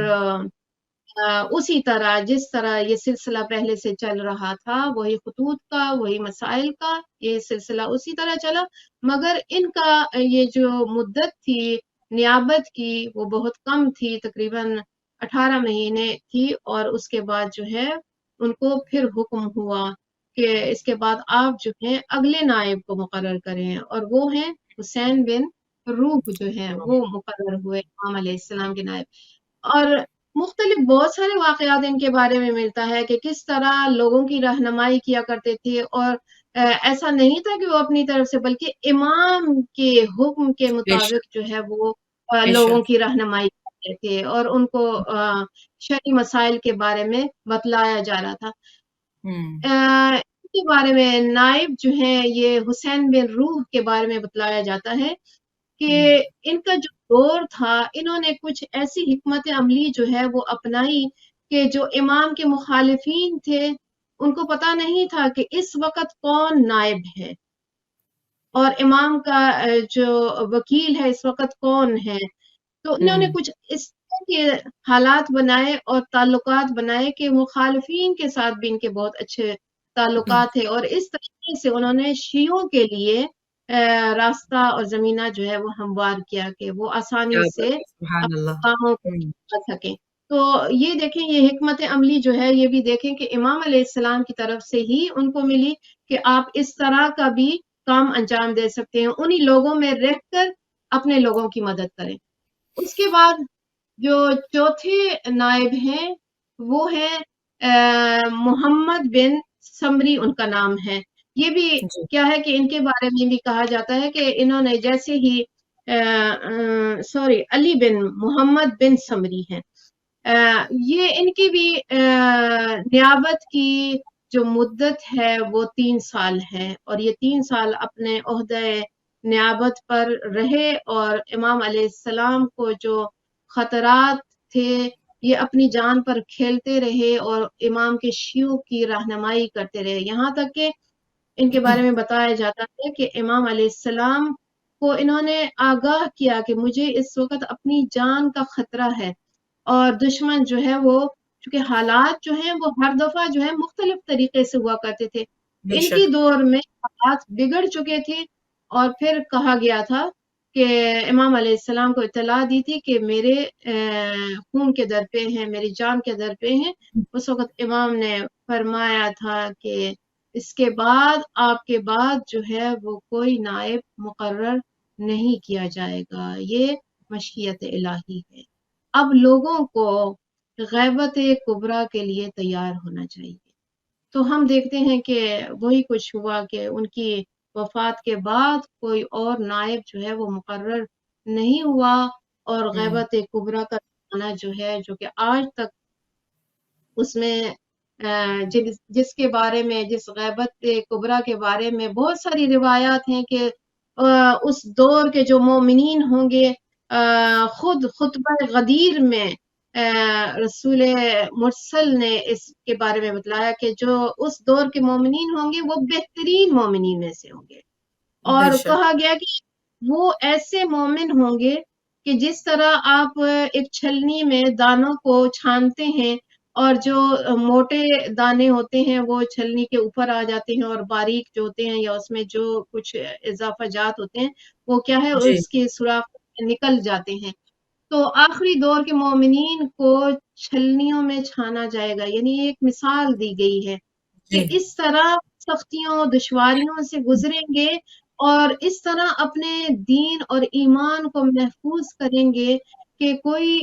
اسی طرح جس طرح یہ سلسلہ پہلے سے چل رہا تھا، وہی خطوط کا، وہی مسائل کا، یہ سلسلہ اسی طرح چلا، مگر ان کا یہ جو مدت تھی نیابت کی وہ بہت کم تھی، تقریباً 18 مہینے تھی، اور اس کے بعد جو ہے ان کو پھر حکم ہوا کہ اس کے بعد آپ جو ہیں اگلے نائب کو مقرر کریں، اور وہ ہیں حسین بن روح جو ہیں وہ مقرر ہوئے امام علیہ السلام کے نائب۔ اور مختلف بہت سارے واقعات ان کے بارے میں ملتا ہے کہ کس طرح لوگوں کی رہنمائی کیا کرتے تھے، اور ایسا نہیں تھا کہ وہ اپنی طرف سے، بلکہ امام کے حکم کے بے شک، مطابق جو ہے وہ بے لوگوں شک۔ کی رہنمائی کرتے تھے، اور ان کو شرعی مسائل کے بارے میں بتلایا جا رہا تھا۔ ان کے بارے میں نائب جو ہیں یہ حسین بن روح کے بارے میں بتلایا جاتا ہے کہ ان کا جو دور تھا، انہوں نے کچھ ایسی حکمت عملی جو ہے وہ اپنائی کہ جو امام کے مخالفین تھے ان کو پتہ نہیں تھا کہ اس وقت کون نائب ہے، اور امام کا جو وکیل ہے اس وقت کون ہے۔ تو انہوں نے کچھ اس طرح کے حالات بنائے اور تعلقات بنائے کہ مخالفین کے ساتھ بھی ان کے بہت اچھے تعلقات تھے، اور اس طریقے سے انہوں نے شیعوں کے لیے راستہ اور زمینہ جو ہے وہ ہموار کیا کہ وہ آسانی کیا سے بات ہے، سبحان اپنے اللہ۔ کاموں کو کر سکیں۔ تو یہ دیکھیں، یہ حکمت عملی جو ہے یہ بھی دیکھیں کہ امام علیہ السلام کی طرف سے ہی ان کو ملی کہ آپ اس طرح کا بھی کام انجام دے سکتے ہیں، انہی لوگوں میں رہ کر اپنے لوگوں کی مدد کریں۔ اس کے بعد جو چوتھے نائب ہیں وہ ہیں محمد بن سمری ان کا نام ہے۔ یہ بھی جی، کیا ہے کہ ان کے بارے میں بھی کہا جاتا ہے کہ انہوں نے جیسے ہی علی بن محمد بن سمری ہیں، یہ ان کی بھی نیابت کی جو مدت ہے وہ 3 سال ہے، اور یہ 3 سال اپنے عہدہ نیابت پر رہے، اور امام علیہ السلام کو جو خطرات تھے یہ اپنی جان پر کھیلتے رہے اور امام کے شیعوں کی رہنمائی کرتے رہے، یہاں تک کہ ان کے بارے میں بتایا جاتا ہے کہ امام علیہ السلام کو انہوں نے آگاہ کیا کہ مجھے اس وقت اپنی جان کا خطرہ ہے، اور دشمن جو ہے وہ چونکہ حالات جو ہیں وہ ہر دفعہ جو ہے مختلف طریقے سے ہوا کرتے تھے، بے ان کی شک۔ دور میں حالات بگڑ چکے تھے، اور پھر کہا گیا تھا کہ امام علیہ السلام کو اطلاع دی تھی کہ میرے خون کے در پہ ہیں، میری جان کے در پہ ہیں۔ اس وقت امام نے فرمایا تھا کہ اس کے بعد آپ کے بعد جو ہے وہ کوئی نائب مقرر نہیں کیا جائے گا، یہ مشیت الہی ہے۔ اب لوگوں کو غیبت کبریٰ کے لیے تیار ہونا چاہیے۔ تو ہم دیکھتے ہیں کہ وہی کچھ ہوا کہ ان کی وفات کے بعد کوئی اور نائب جو ہے وہ مقرر نہیں ہوا، اور غیبت کبریٰ کا زمانہ جو ہے جو کہ آج تک اس میں جس کے بارے میں، جس غیبت کبریٰ کے بارے میں بہت ساری روایات ہیں کہ اس دور کے جو مومنین ہوں گے، خود خطبہ غدیر میں رسول مرسل نے اس کے بارے میں بتلایا کہ جو اس دور کے مومنین ہوں گے وہ بہترین مومنین میں سے ہوں گے، بے اور شک۔ کہا گیا کہ وہ ایسے مومن ہوں گے کہ جس طرح آپ ایک چھلنی میں دانوں کو چھانتے ہیں، اور جو موٹے دانے ہوتے ہیں وہ چھلنی کے اوپر آ جاتے ہیں، اور باریک جو ہوتے ہیں یا اس میں جو کچھ اضافہ جات ہوتے ہیں وہ کیا ہے جی، اس کے سوراخ نکل جاتے ہیں۔ تو آخری دور کے مومنین کو چھلنیوں میں چھانا جائے گا، یعنی ایک مثال دی گئی ہے جی، کہ اس طرح سختیوں دشواریوں سے گزریں گے، اور اس طرح اپنے دین اور ایمان کو محفوظ کریں گے کہ کوئی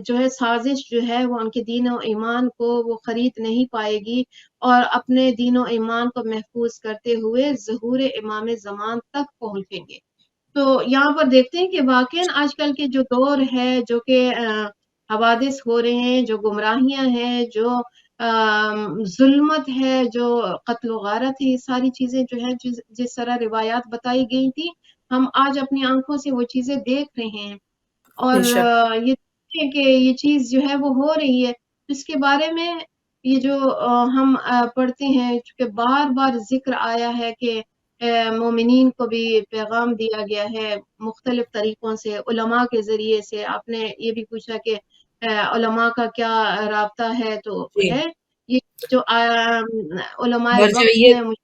جو ہے سازش جو ہے وہ ان کے دین و ایمان کو وہ خرید نہیں پائے گی، اور اپنے دین و ایمان کو محفوظ کرتے ہوئے ظہور امام زمان تک پہنچیں گے۔ تو یہاں پر دیکھتے ہیں کہ واقعاً آج کل کے جو دور ہے، جو کہ حوادث ہو رہے ہیں، جو گمراہیاں ہیں، جو ظلمت ہے، جو قتل و غارت ہے، یہ ساری چیزیں جو ہیں جس طرح روایات بتائی گئی تھی ہم آج اپنی آنکھوں سے وہ چیزیں دیکھ رہے ہیں، اور بے شک۔ یہ دیکھیں کہ یہ چیز جو ہے وہ ہو رہی ہے۔ اس کے بارے میں یہ جو ہم پڑھتے ہیں چونکہ بار بار ذکر آیا ہے کہ مومنین کو بھی پیغام دیا گیا ہے مختلف طریقوں سے، علماء کے ذریعے سے. آپ نے یہ بھی پوچھا کہ علماء کا کیا رابطہ ہے، تو جی ہے یہ جو علماء وقت مرجعیت. ہیں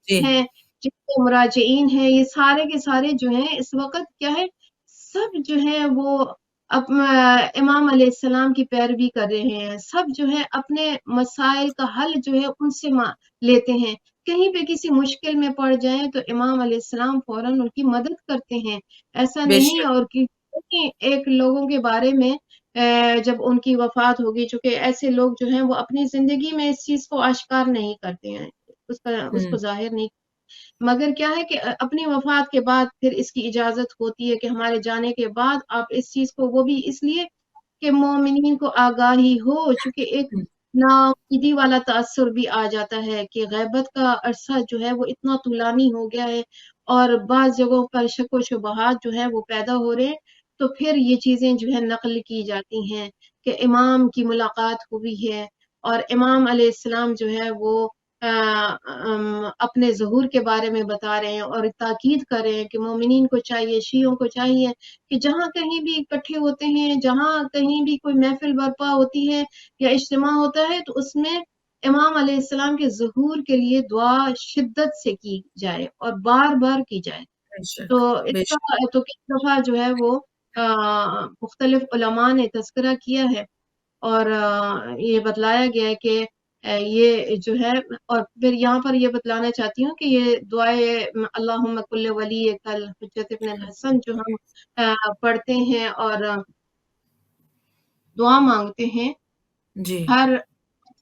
جی ہیں جتنے مراجعین ہیں، یہ سارے کے سارے جو ہیں اس وقت کیا ہے، سب جو ہے وہ امام علیہ السلام کی پیروی کر رہے ہیں. سب جو ہے اپنے مسائل کا حل جو ہے ان سے لیتے ہیں. کہیں پہ کسی مشکل میں پڑ جائیں تو امام علیہ السلام فوراً ان کی مدد کرتے ہیں. ایسا بے نہیں. شک. اور ایک لوگوں کے بارے میں جب ان کی وفات ہوگی، چونکہ ایسے لوگ جو ہیں وہ اپنی زندگی میں اس چیز کو آشکار نہیں کرتے ہیں، اس کو ظاہر نہیں، مگر کیا ہے کہ اپنی وفات کے بعد پھر اس کی اجازت ہوتی ہے کہ ہمارے جانے کے بعد آپ اس چیز کو، وہ بھی اس لیے کہ مومنین کو آگاہی ہو، چونکہ ایک ناامیدی والا تاثر بھی آ جاتا ہے کہ غیبت کا عرصہ جو ہے وہ اتنا طولانی ہو گیا ہے اور بعض جگہوں پر شک و شبہات جو ہے وہ پیدا ہو رہے ہیں. تو پھر یہ چیزیں جو ہے نقل کی جاتی ہیں کہ امام کی ملاقات ہوئی ہے اور امام علیہ السلام جو ہے وہ اپنے ظہور کے بارے میں بتا رہے ہیں اور تاکید کر رہے ہیں کہ مومنین کو چاہیے، شیعوں کو چاہیے کہ جہاں کہیں بھی اکٹھے ہوتے ہیں، جہاں کہیں بھی کوئی محفل برپا ہوتی ہے یا اجتماع ہوتا ہے، تو اس میں امام علیہ السلام کے ظہور کے لیے دعا شدت سے کی جائے اور بار بار کی جائے. بے شک. تو اس بے کا شک. تو کئی دفعہ جو ہے وہ مختلف علماء نے تذکرہ کیا ہے اور یہ بتلایا گیا ہے کہ یہ جو ہے، اور پھر یہاں پر یہ بتلانا چاہتی ہوں کہ یہ دعائے اللہم کل ولی کل حجت ابن الحسن جو ہم پڑھتے ہیں اور دعا مانگتے ہیں جی ہر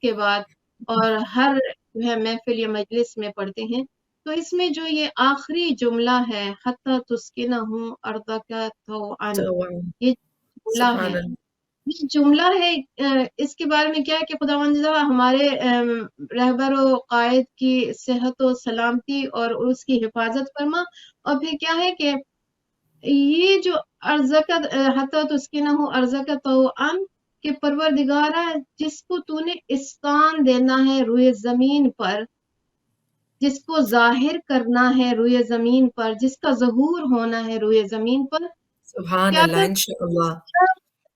کے بعد اور ہر جو ہے محفل یا مجلس میں پڑھتے ہیں، تو اس میں جو یہ آخری جملہ ہے حتی تسکنہ ارضک طوعا، تو یہ جملہ ہے، سبحان اللہ. یہ جملہ ہے. اس کے بارے میں کیا ہے کہ خداوند ہمارے رہبر و قائد کی صحت و سلامتی اور اس کی حفاظت فرما. اور پھر کیا ہے کہ یہ جو ارزقت حتی تسکنہ ارزقت طوعا کہ پروردگارہ جس کو تو نے اسکان دینا ہے روئے زمین پر، جس کو ظاہر کرنا ہے روئے زمین پر، جس کا ظہور ہونا ہے روئے زمین پر، سبحان کیا اللہ. انشاءاللہ.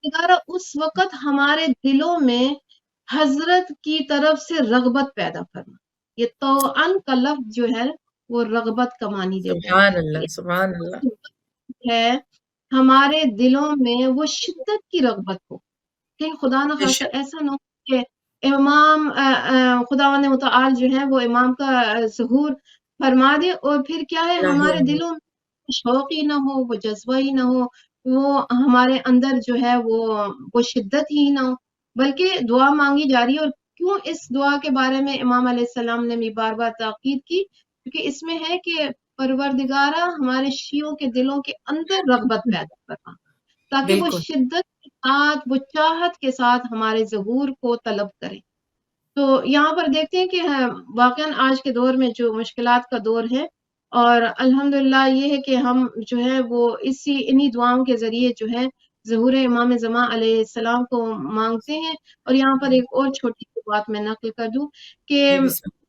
پروردگارہ اس وقت ہمارے دلوں میں حضرت کی طرف سے رغبت پیدا کرنا. یہ توعن کا لفظ جو ہے وہ رغبت کا معنی دیتا سبحان اللہ. سبحان اللہ. ہے ہمارے دلوں میں وہ شدت کی رغبت ہو. کہیں خدا نہ بے خاصہ شک. ایسا نہ ہو کہ امام خداوند متعال جو ہے وہ امام کا ظہور فرما دے اور پھر کیا ہے الہی ہمارے آمین. دلوں میں شوق ہی نہ ہو، وہ جذبہ ہی نہ ہو، وہ ہمارے اندر جو ہے وہ شدت ہی نہ ہو، بلکہ دعا مانگی جا رہی ہے. اور کیوں اس دعا کے بارے میں امام علیہ السلام نے بھی بار بار تاکید کی؟ کیونکہ اس میں ہے کہ پروردگارہ ہمارے شیعوں کے دلوں کے اندر رغبت پیدا کرنا، تاکہ وہ بالکل. شدت کے ساتھ، وہ چاہت کے ساتھ ہمارے ظہور کو طلب کریں. تو یہاں پر دیکھتے ہیں کہ واقعاً آج کے دور میں جو مشکلات کا دور ہے، اور الحمدللہ یہ ہے کہ ہم جو ہے وہ انہی دعاؤں کے ذریعے جو ہے ظہور امام زمان علیہ السلام کو مانگتے ہیں. اور یہاں پر ایک اور چھوٹی سی بات میں نقل کر دوں کہ جی بسم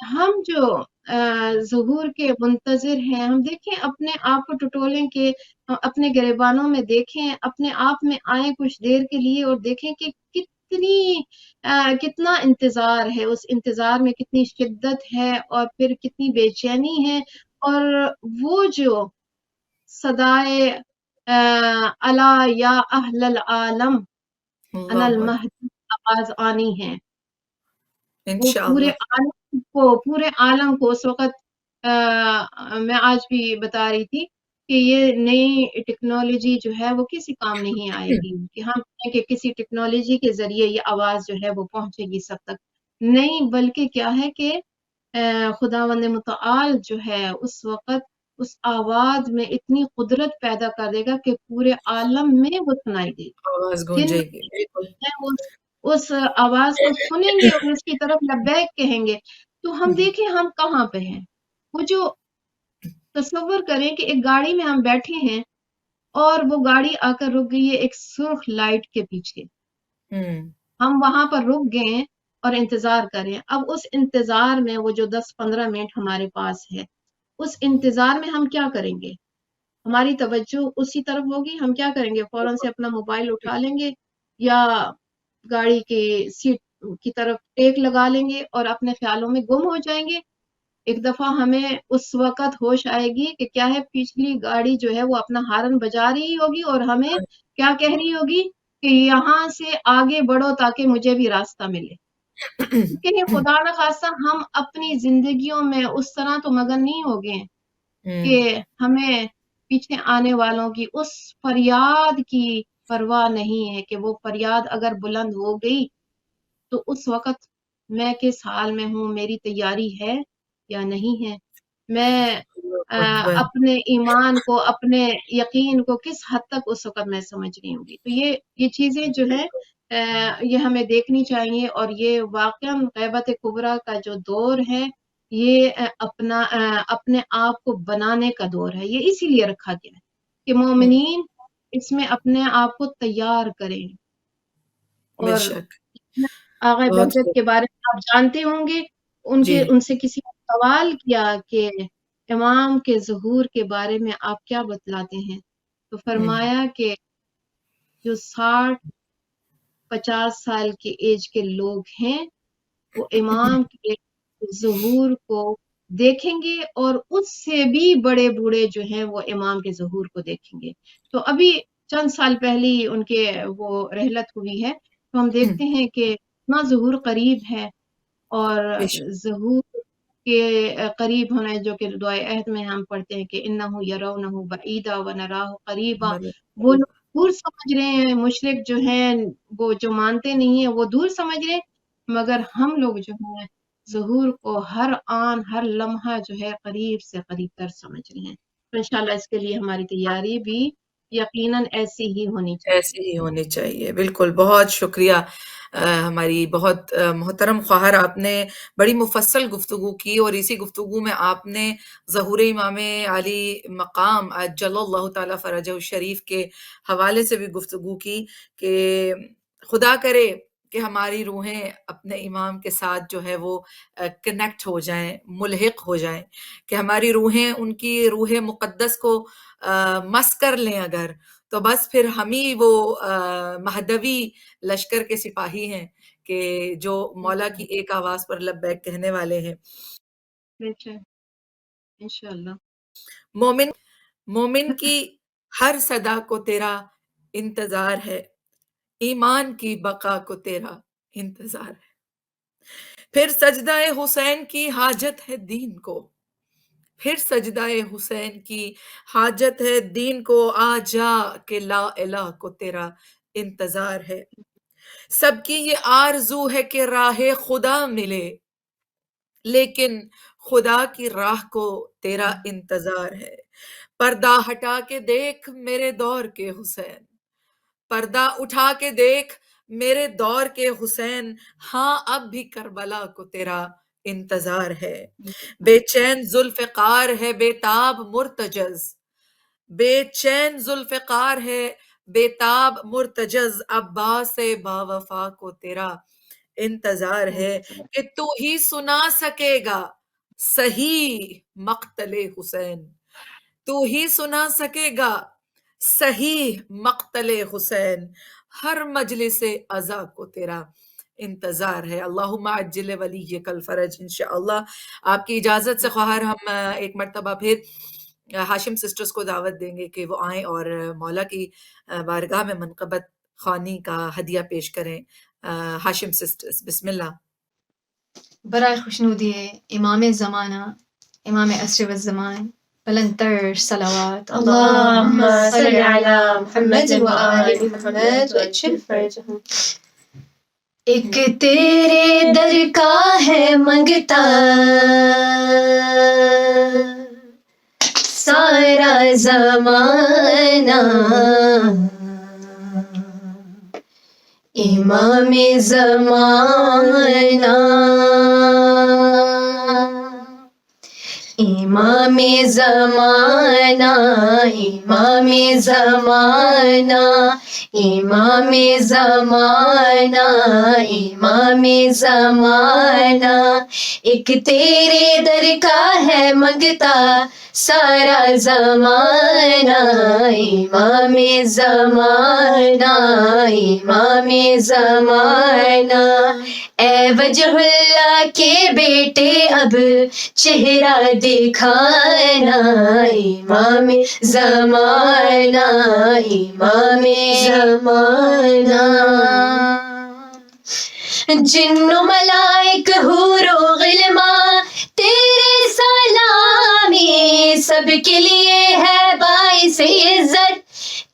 ہم جو ظہور کے منتظر ہیں، ہم دیکھیں اپنے آپ کو ٹٹولیں کہ اپنے گریبانوں میں دیکھیں، اپنے آپ میں آئیں کچھ دیر کے لیے اور دیکھیں کہ کتنا انتظار ہے، اس انتظار میں کتنی شدت ہے اور پھر کتنی بے چینی ہے. اور وہ جو صدائے الا یا اہل العالم انا اللہ. المہدی آواز آنی ہے، وہ انشاءاللہ. پورے عالم کو اس وقت میں آج بھی بتا رہی تھی کہ یہ نئی ٹیکنالوجی جو ہے وہ کسی کام نہیں آئے گی کہ ہم کہیں کہ کسی ٹیکنالوجی کے ذریعے یہ آواز جو ہے وہ پہنچے گی سب تک. نہیں، بلکہ کیا ہے کہ خداوند متعال جو ہے اس وقت اس آواز میں اتنی قدرت پیدا کر دے گا کہ پورے عالم میں وہ سنائی دے گی. آواز جن گونجے گی. بالکل. اس آواز کو سنیں گے اور اس کی طرف لبیک کہیں گے. تو ہم دیکھیں ہم کہاں پہ ہیں. وہ جو تصور کریں کہ ایک گاڑی میں ہم بیٹھے ہیں اور وہ گاڑی آ کر رک گئی ہے ایک سرخ لائٹ کے پیچھے، ہم وہاں پر رک گئے اور انتظار کریں. اب اس انتظار میں وہ جو 10-15 منٹ ہمارے پاس ہے، اس انتظار میں ہم کیا کریں گے؟ ہماری توجہ اسی طرف ہوگی، ہم کیا کریں گے؟ فوراً سے اپنا موبائل اٹھا لیں گے یا گاڑی کی سیٹ کی طرف ٹیک لگا لیں گے اور اپنے خیالوں میں گم ہو جائیں گے۔ ایک دفعہ ہمیں اس وقت ہوش آئے گی کہ کیا ہے، پچھلی گاڑی جو ہے وہ اپنا ہارن بجا رہی ہوگی اور ہمیں کیا کہہ رہی ہوگی کہ یہاں سے آگے بڑھو تاکہ مجھے بھی راستہ ملے۔ کہ خدا نہ خواستہ ہم اپنی زندگیوں میں اس طرح تو مگن نہیں ہو گئے کہ ہمیں پیچھے آنے والوں کی اس فریاد کی پرواہ نہیں ہے کہ وہ فریاد اگر بلند ہو گئی تو اس وقت میں کس حال میں ہوں، میری تیاری ہے یا نہیں ہے، میں اکبر، اپنے ایمان کو، اپنے یقین کو کس حد تک اس وقت میں سمجھ رہی ہوں گی۔ تو یہ چیزیں جو ہے یہ ہمیں دیکھنی چاہیے، اور یہ واقعاً غیبت کبریٰ کا جو دور ہے یہ اپنے آپ کو بنانے کا دور ہے۔ یہ اسی لیے رکھا گیا ہے کہ مومنین اس میں اپنے آپ کو تیار کریں۔ بے اور شک، آغا بہت بہجت خوب، کے بارے میں آپ جانتے ہوں گے، جی، ان سے کسی نے سوال کیا کہ امام کے ظہور کے بارے میں آپ کیا بتلاتے ہیں؟ تو فرمایا کہ جو 60-50 سال کے ایج کے لوگ ہیں وہ امام کے ظہور کو دیکھیں گے، اور اس سے بھی بڑے بوڑھے جو ہیں وہ امام کے ظہور کو دیکھیں گے۔ تو ابھی چند سال پہلے ہی ان کے وہ رحلت ہوئی ہے، تو ہم دیکھتے ہیں کہ اتنا ظہور قریب ہے، اور بے شک، ظہور کے قریب ہونا ہے جو کہ دعائے عہد میں ہم پڑھتے ہیں کہ انہ یرونہ بعیدا ونراہ قریبا۔ وہ لوگ دور سمجھ رہے ہیں، مشرک جو ہیں وہ جو مانتے نہیں ہیں وہ دور سمجھ رہے ہیں، مگر ہم لوگ جو ہیں ظہور کو ہر آن ہر لمحہ جو ہے قریب سے قریب تر سمجھ رہے ہیں۔ تو انشاءاللہ اس کے لیے ہماری تیاری بھی یقیناً ایسی ہی ہونی چاہیے۔ ایسی ہی ہونی چاہیے، بالکل، بہت شکریہ ہماری بہت محترم خواہر، آپ نے بڑی مفصل گفتگو کی، اور اسی گفتگو میں آپ نے ظہور امام علی مقام عجل اللہ تعالیٰ فرجہ الشریف کے حوالے سے بھی گفتگو کی کہ خدا کرے کہ ہماری روحیں اپنے امام کے ساتھ جو ہے وہ کنیکٹ ہو جائیں، ملحق ہو جائیں، کہ ہماری روحیں ان کی روح مقدس کو مس کر لیں اگر، تو بس پھر ہم ہی وہ مہدوی لشکر کے سپاہی ہیں کہ جو مولا کی ایک آواز پر لبیک کہنے والے ہیں۔ انشاءاللہ مومن کی ہر صدا کو تیرا انتظار ہے، ایمان کی بقا کو تیرا انتظار ہے، پھر سجدہ حسین کی حاجت ہے دین کو، پھر سجدہ حسین کی حاجت ہے دین کو، آ جا کہ لا الہ کو تیرا انتظار ہے، سب کی یہ آرزو ہے کہ راہ خدا ملے، لیکن خدا کی راہ کو تیرا انتظار ہے، پردہ ہٹا کے دیکھ میرے دور کے حسین، پردہ اٹھا کے دیکھ میرے دور کے حسین، ہاں اب بھی کربلا کو تیرا انتظار ہے، بے چین ذوالفقار ہے بے تاب مرتجز، بے چین ذوالفقار ہے بے تاب مرتجز، عباس با وفا کو تیرا انتظار ہے، کہ تو ہی سنا سکے گا صحیح مقتل حسین، تو ہی سنا سکے گا صحیح مقتل حسین، ہر مجلس ازا کو تیرا انتظار ہے، اللہم عجل ولیک الفرج۔ انشاءاللہ آپ کی اجازت سے خواہر ہم ایک مرتبہ پھر ہاشم سسٹرز کو دعوت دیں گے کہ وہ آئیں اور مولا کی بارگاہ میں منقبت خوانی کا ہدیہ پیش کریں۔ ہاشم سسٹرز بسم اللہ۔ برائے خوشنودی امام زمانہ، امام عصر والزمان، بلند تر صلوات، اللهم صل على محمد وآل محمد وأجل فرجهم۔ ایک تیرے در کا ہے منگتا سارا زمانہ، امام زمانہ، امام زمانہ امام زمانہ امام زمانہ امام زمانہ ایک تیرے در کا ہے منگتا سارا زمانہ امام زمانہ امام زمانہ اے وجہ اللہ کے بیٹے اب چہرہ دکھانا امام زمانہ امام زمانہ جن و ملائک حور و غلمان تیرے سلامی سب کے لیے ہے باعث عزت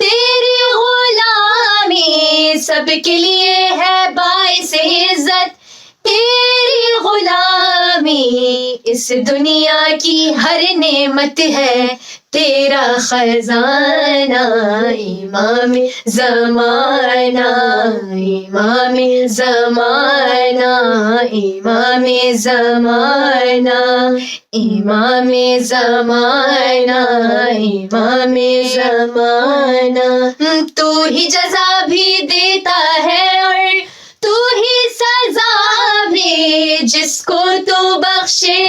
تیری غلامی سب کے لیے ہے باعث عزت تیری غلامی اس دنیا کی ہر نعمت ہے تیرا خزانہ امام زمانہ امام زمانہ امام زمانہ امام زمانہ امام زمانہ تو ہی جزا بھی دیتا ہے اور تو ہی سزا بھی جس کو تو بخشے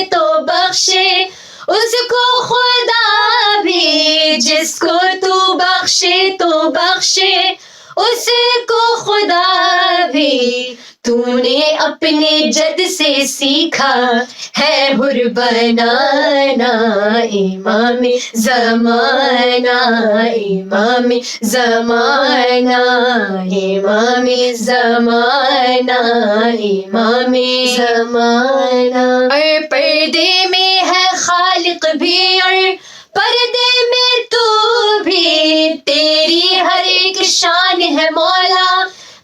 اس کو خدا بھی جس کو تو بخشے اس کو خدا بھی تو نے اپنے جد سے سیکھا ہے حر بنانا امام زمانہ امام زمانہ امام زمانہ امام زمانہ اور پردے میں ہے خالق بھی اور پردے میں تو بھی تیری ہر ایک شان ہے مولا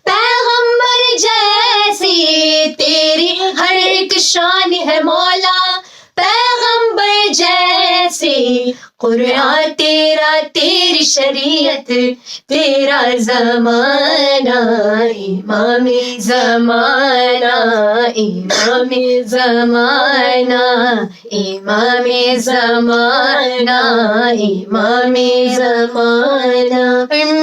پیغمبر جیسی تیری ہر ایک شان ہے مولا پیغمبر جیسی قرآن تیرا تیری شریعت تیرا زمانہ امام زمانہ امام زمانہ امام زمانہ امام زمانہ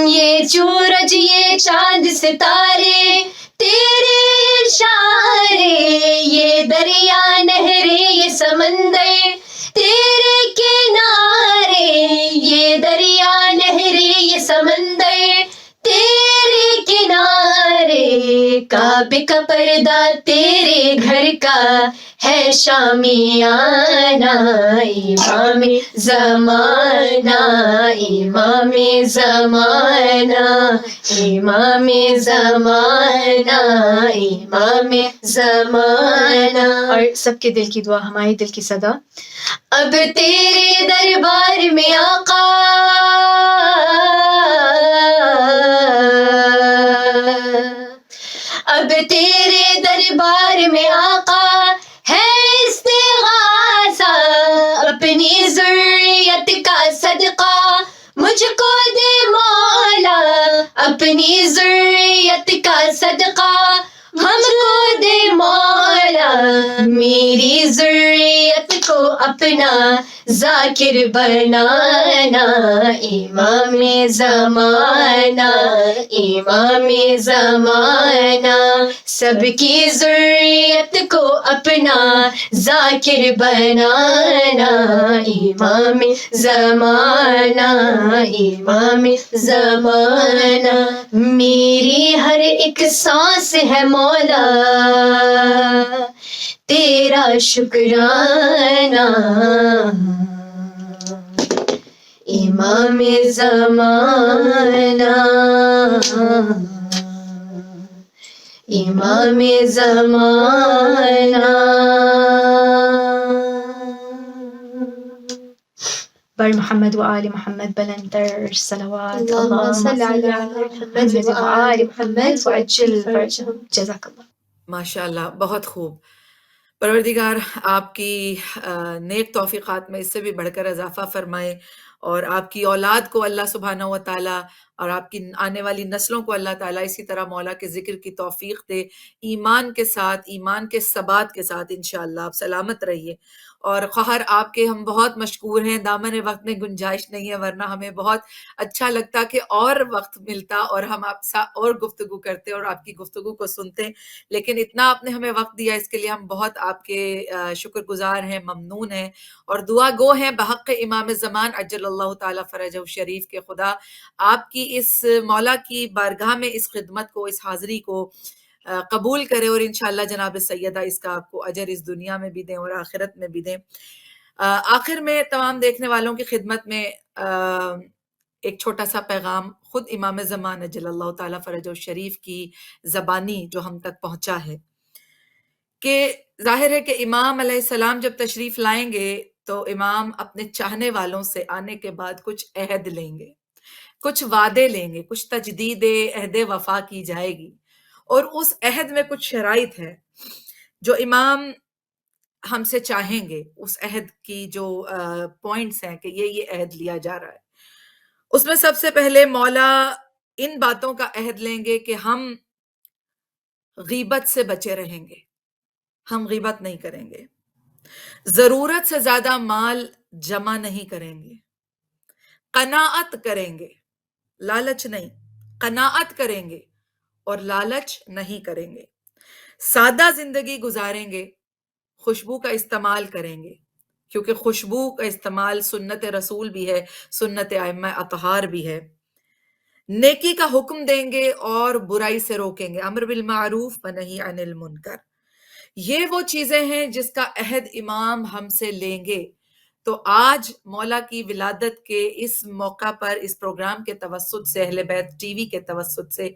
یہ سورج یہ چاند ستارے تیرے اشارے یہ دریا نہریں یہ سمندر تیرے کنارے یہ دریا نہریں یہ سمندر تیرے کنارے کعبے کا پردہ تیرے گھر کا ہے شامیانہ امام زمانہ امام زمانہ امام زمانہ امام زمانہ اور سب کے دل کی دعا ہمارے دل کی صدا. اب تیرے دربار میں آقا اب تیرے دربار میں آقا ہے استغاثہ اپنی ذریت کا صدقہ مجھ کو دے مولا اپنی ذریت کا صدقہ ہم کو دے مولا میری ذریت کو اپنا ذاکر بنانا امام زمانہ امام زمانہ سب کی ذریت کو اپنا ذاکر بنانا امام زمانہ امام زمانہ میری ہر ایک سانس ہے مولا تیرا شکرانہ امام زمانہ امام زمانہ. بر محمد وآل محمد بلندر صلوات اللهم صل على محمد وآل محمد وعجل فرجهم. جزاک اللہ. ماشاء اللہ، بہت خوب. پروردگار آپ کی نیک توفیقات میں اس سے بھی بڑھ کر اضافہ فرمائے اور آپ کی اولاد کو اللہ سبحانہ و تعالیٰ اور آپ کی آنے والی نسلوں کو اللہ تعالیٰ اسی طرح مولا کے ذکر کی توفیق دے، ایمان کے ساتھ، ایمان کے ثبات کے ساتھ انشاءاللہ آپ سلامت رہیے۔ اور خواہر آپ کے ہم بہت مشکور ہیں، دامن وقت میں گنجائش نہیں ہے، ورنہ ہمیں بہت اچھا لگتا کہ اور وقت ملتا اور ہم آپ ساتھ اور گفتگو کرتے اور آپ کی گفتگو کو سنتے، لیکن اتنا آپ نے ہمیں وقت دیا، اس کے لیے ہم بہت آپ کے شکر گزار ہیں، ممنون ہیں اور دعا گو ہیں بحق امام زمان عجل اللہ تعالیٰ فرجہ شریف کے خدا آپ کی اس مولا کی بارگاہ میں اس خدمت کو، اس حاضری کو قبول کرے اور انشاءاللہ جناب سیدہ اس کا آپ کو اجر اس دنیا میں بھی دیں اور آخرت میں بھی دیں۔ آخر میں تمام دیکھنے والوں کی خدمت میں ایک چھوٹا سا پیغام خود امام زمان اجل اللہ تعالیٰ فرجہ شریف کی زبانی جو ہم تک پہنچا ہے کہ ظاہر ہے کہ امام علیہ السلام جب تشریف لائیں گے تو امام اپنے چاہنے والوں سے آنے کے بعد کچھ عہد لیں گے، کچھ وعدے لیں گے، کچھ تجدید عہد وفا کی جائے گی، اور اس عہد میں کچھ شرائط ہے جو امام ہم سے چاہیں گے، اس عہد کی جو پوائنٹس ہیں کہ یہ عہد لیا جا رہا ہے۔ اس میں سب سے پہلے مولا ان باتوں کا عہد لیں گے کہ ہم غیبت سے بچے رہیں گے، ہم غیبت نہیں کریں گے، ضرورت سے زیادہ مال جمع نہیں کریں گے، قناعت کریں گے، لالچ نہیں، قناعت کریں گے اور لالچ نہیں کریں گے، سادہ زندگی گزاریں گے، خوشبو کا استعمال کریں گے کیونکہ خوشبو کا استعمال سنت رسول بھی ہے، سنت ائمہ اطہار بھی ہے، نیکی کا حکم دیں گے اور برائی سے روکیں گے، امر بالمعروف و نہی عن المنکر۔ یہ وہ چیزیں ہیں جس کا عہد امام ہم سے لیں گے۔ تو آج مولا کی ولادت کے اس موقع پر اس پروگرام کے توسط سے، اہل بیت ٹی وی کے توسط سے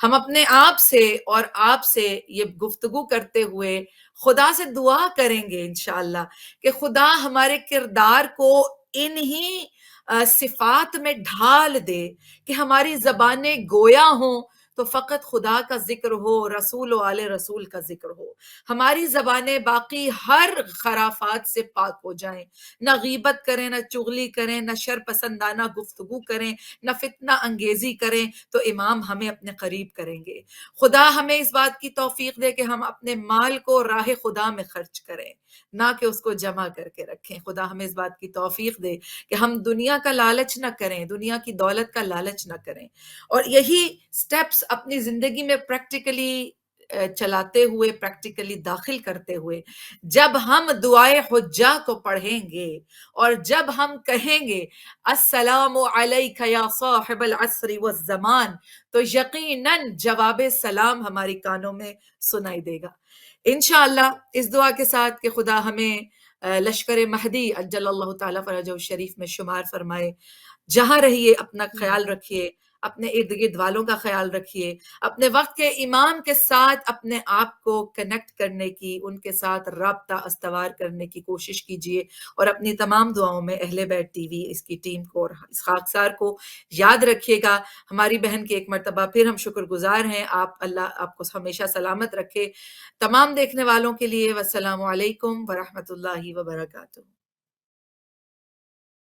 ہم اپنے آپ سے اور آپ سے یہ گفتگو کرتے ہوئے خدا سے دعا کریں گے انشاءاللہ کہ خدا ہمارے کردار کو انہی صفات میں ڈھال دے کہ ہماری زبانیں گویا ہوں تو فقط خدا کا ذکر ہو، رسول و آل رسول کا ذکر ہو، ہماری زبانیں باقی ہر خرافات سے پاک ہو جائیں، نہ غیبت کریں، نہ چغلی کریں، نہ شر پسندانہ گفتگو کریں، نہ فتنہ انگیزی کریں، تو امام ہمیں اپنے قریب کریں گے۔ خدا ہمیں اس بات کی توفیق دے کہ ہم اپنے مال کو راہ خدا میں خرچ کریں، نہ کہ اس کو جمع کر کے رکھیں۔ خدا ہمیں اس بات کی توفیق دے کہ ہم دنیا کا لالچ نہ کریں، دنیا کی دولت کا لالچ نہ کریں، اور یہی سٹیپس اپنی زندگی میں پریکٹیکلی چلاتے ہوئے، پریکٹیکلی داخل کرتے ہوئے جب ہم دعائے حجہ کو پڑھیں گے اور جب ہم کہیں گے السلام علیک یا صاحب العصر والزمان، تو یقیناً جواب سلام ہماری کانوں میں سنائی دے گا۔ انشاءاللہ اس دعا کے ساتھ کہ خدا ہمیں لشکر مہدی عجل اللہ تعالیٰ فرجہ شریف میں شمار فرمائے۔ جہاں رہیے اپنا خیال رکھیے، اپنے ارد گرد والوں کا خیال رکھیے، اپنے وقت کے امام کے ساتھ اپنے آپ کو کنیکٹ کرنے کی، ان کے ساتھ رابطہ استوار کرنے کی کوشش کیجیے، اور اپنی تمام دعاؤں میں اہل بیت ٹی وی، اس کی ٹیم کو اور اس خاکسار کو یاد رکھیے گا۔ ہماری بہن کی ایک مرتبہ پھر ہم شکر گزار ہیں، اللہ آپ کو ہمیشہ سلامت رکھے۔ تمام دیکھنے والوں کے لیے والسلام علیکم ورحمۃ اللہ وبرکاتہ۔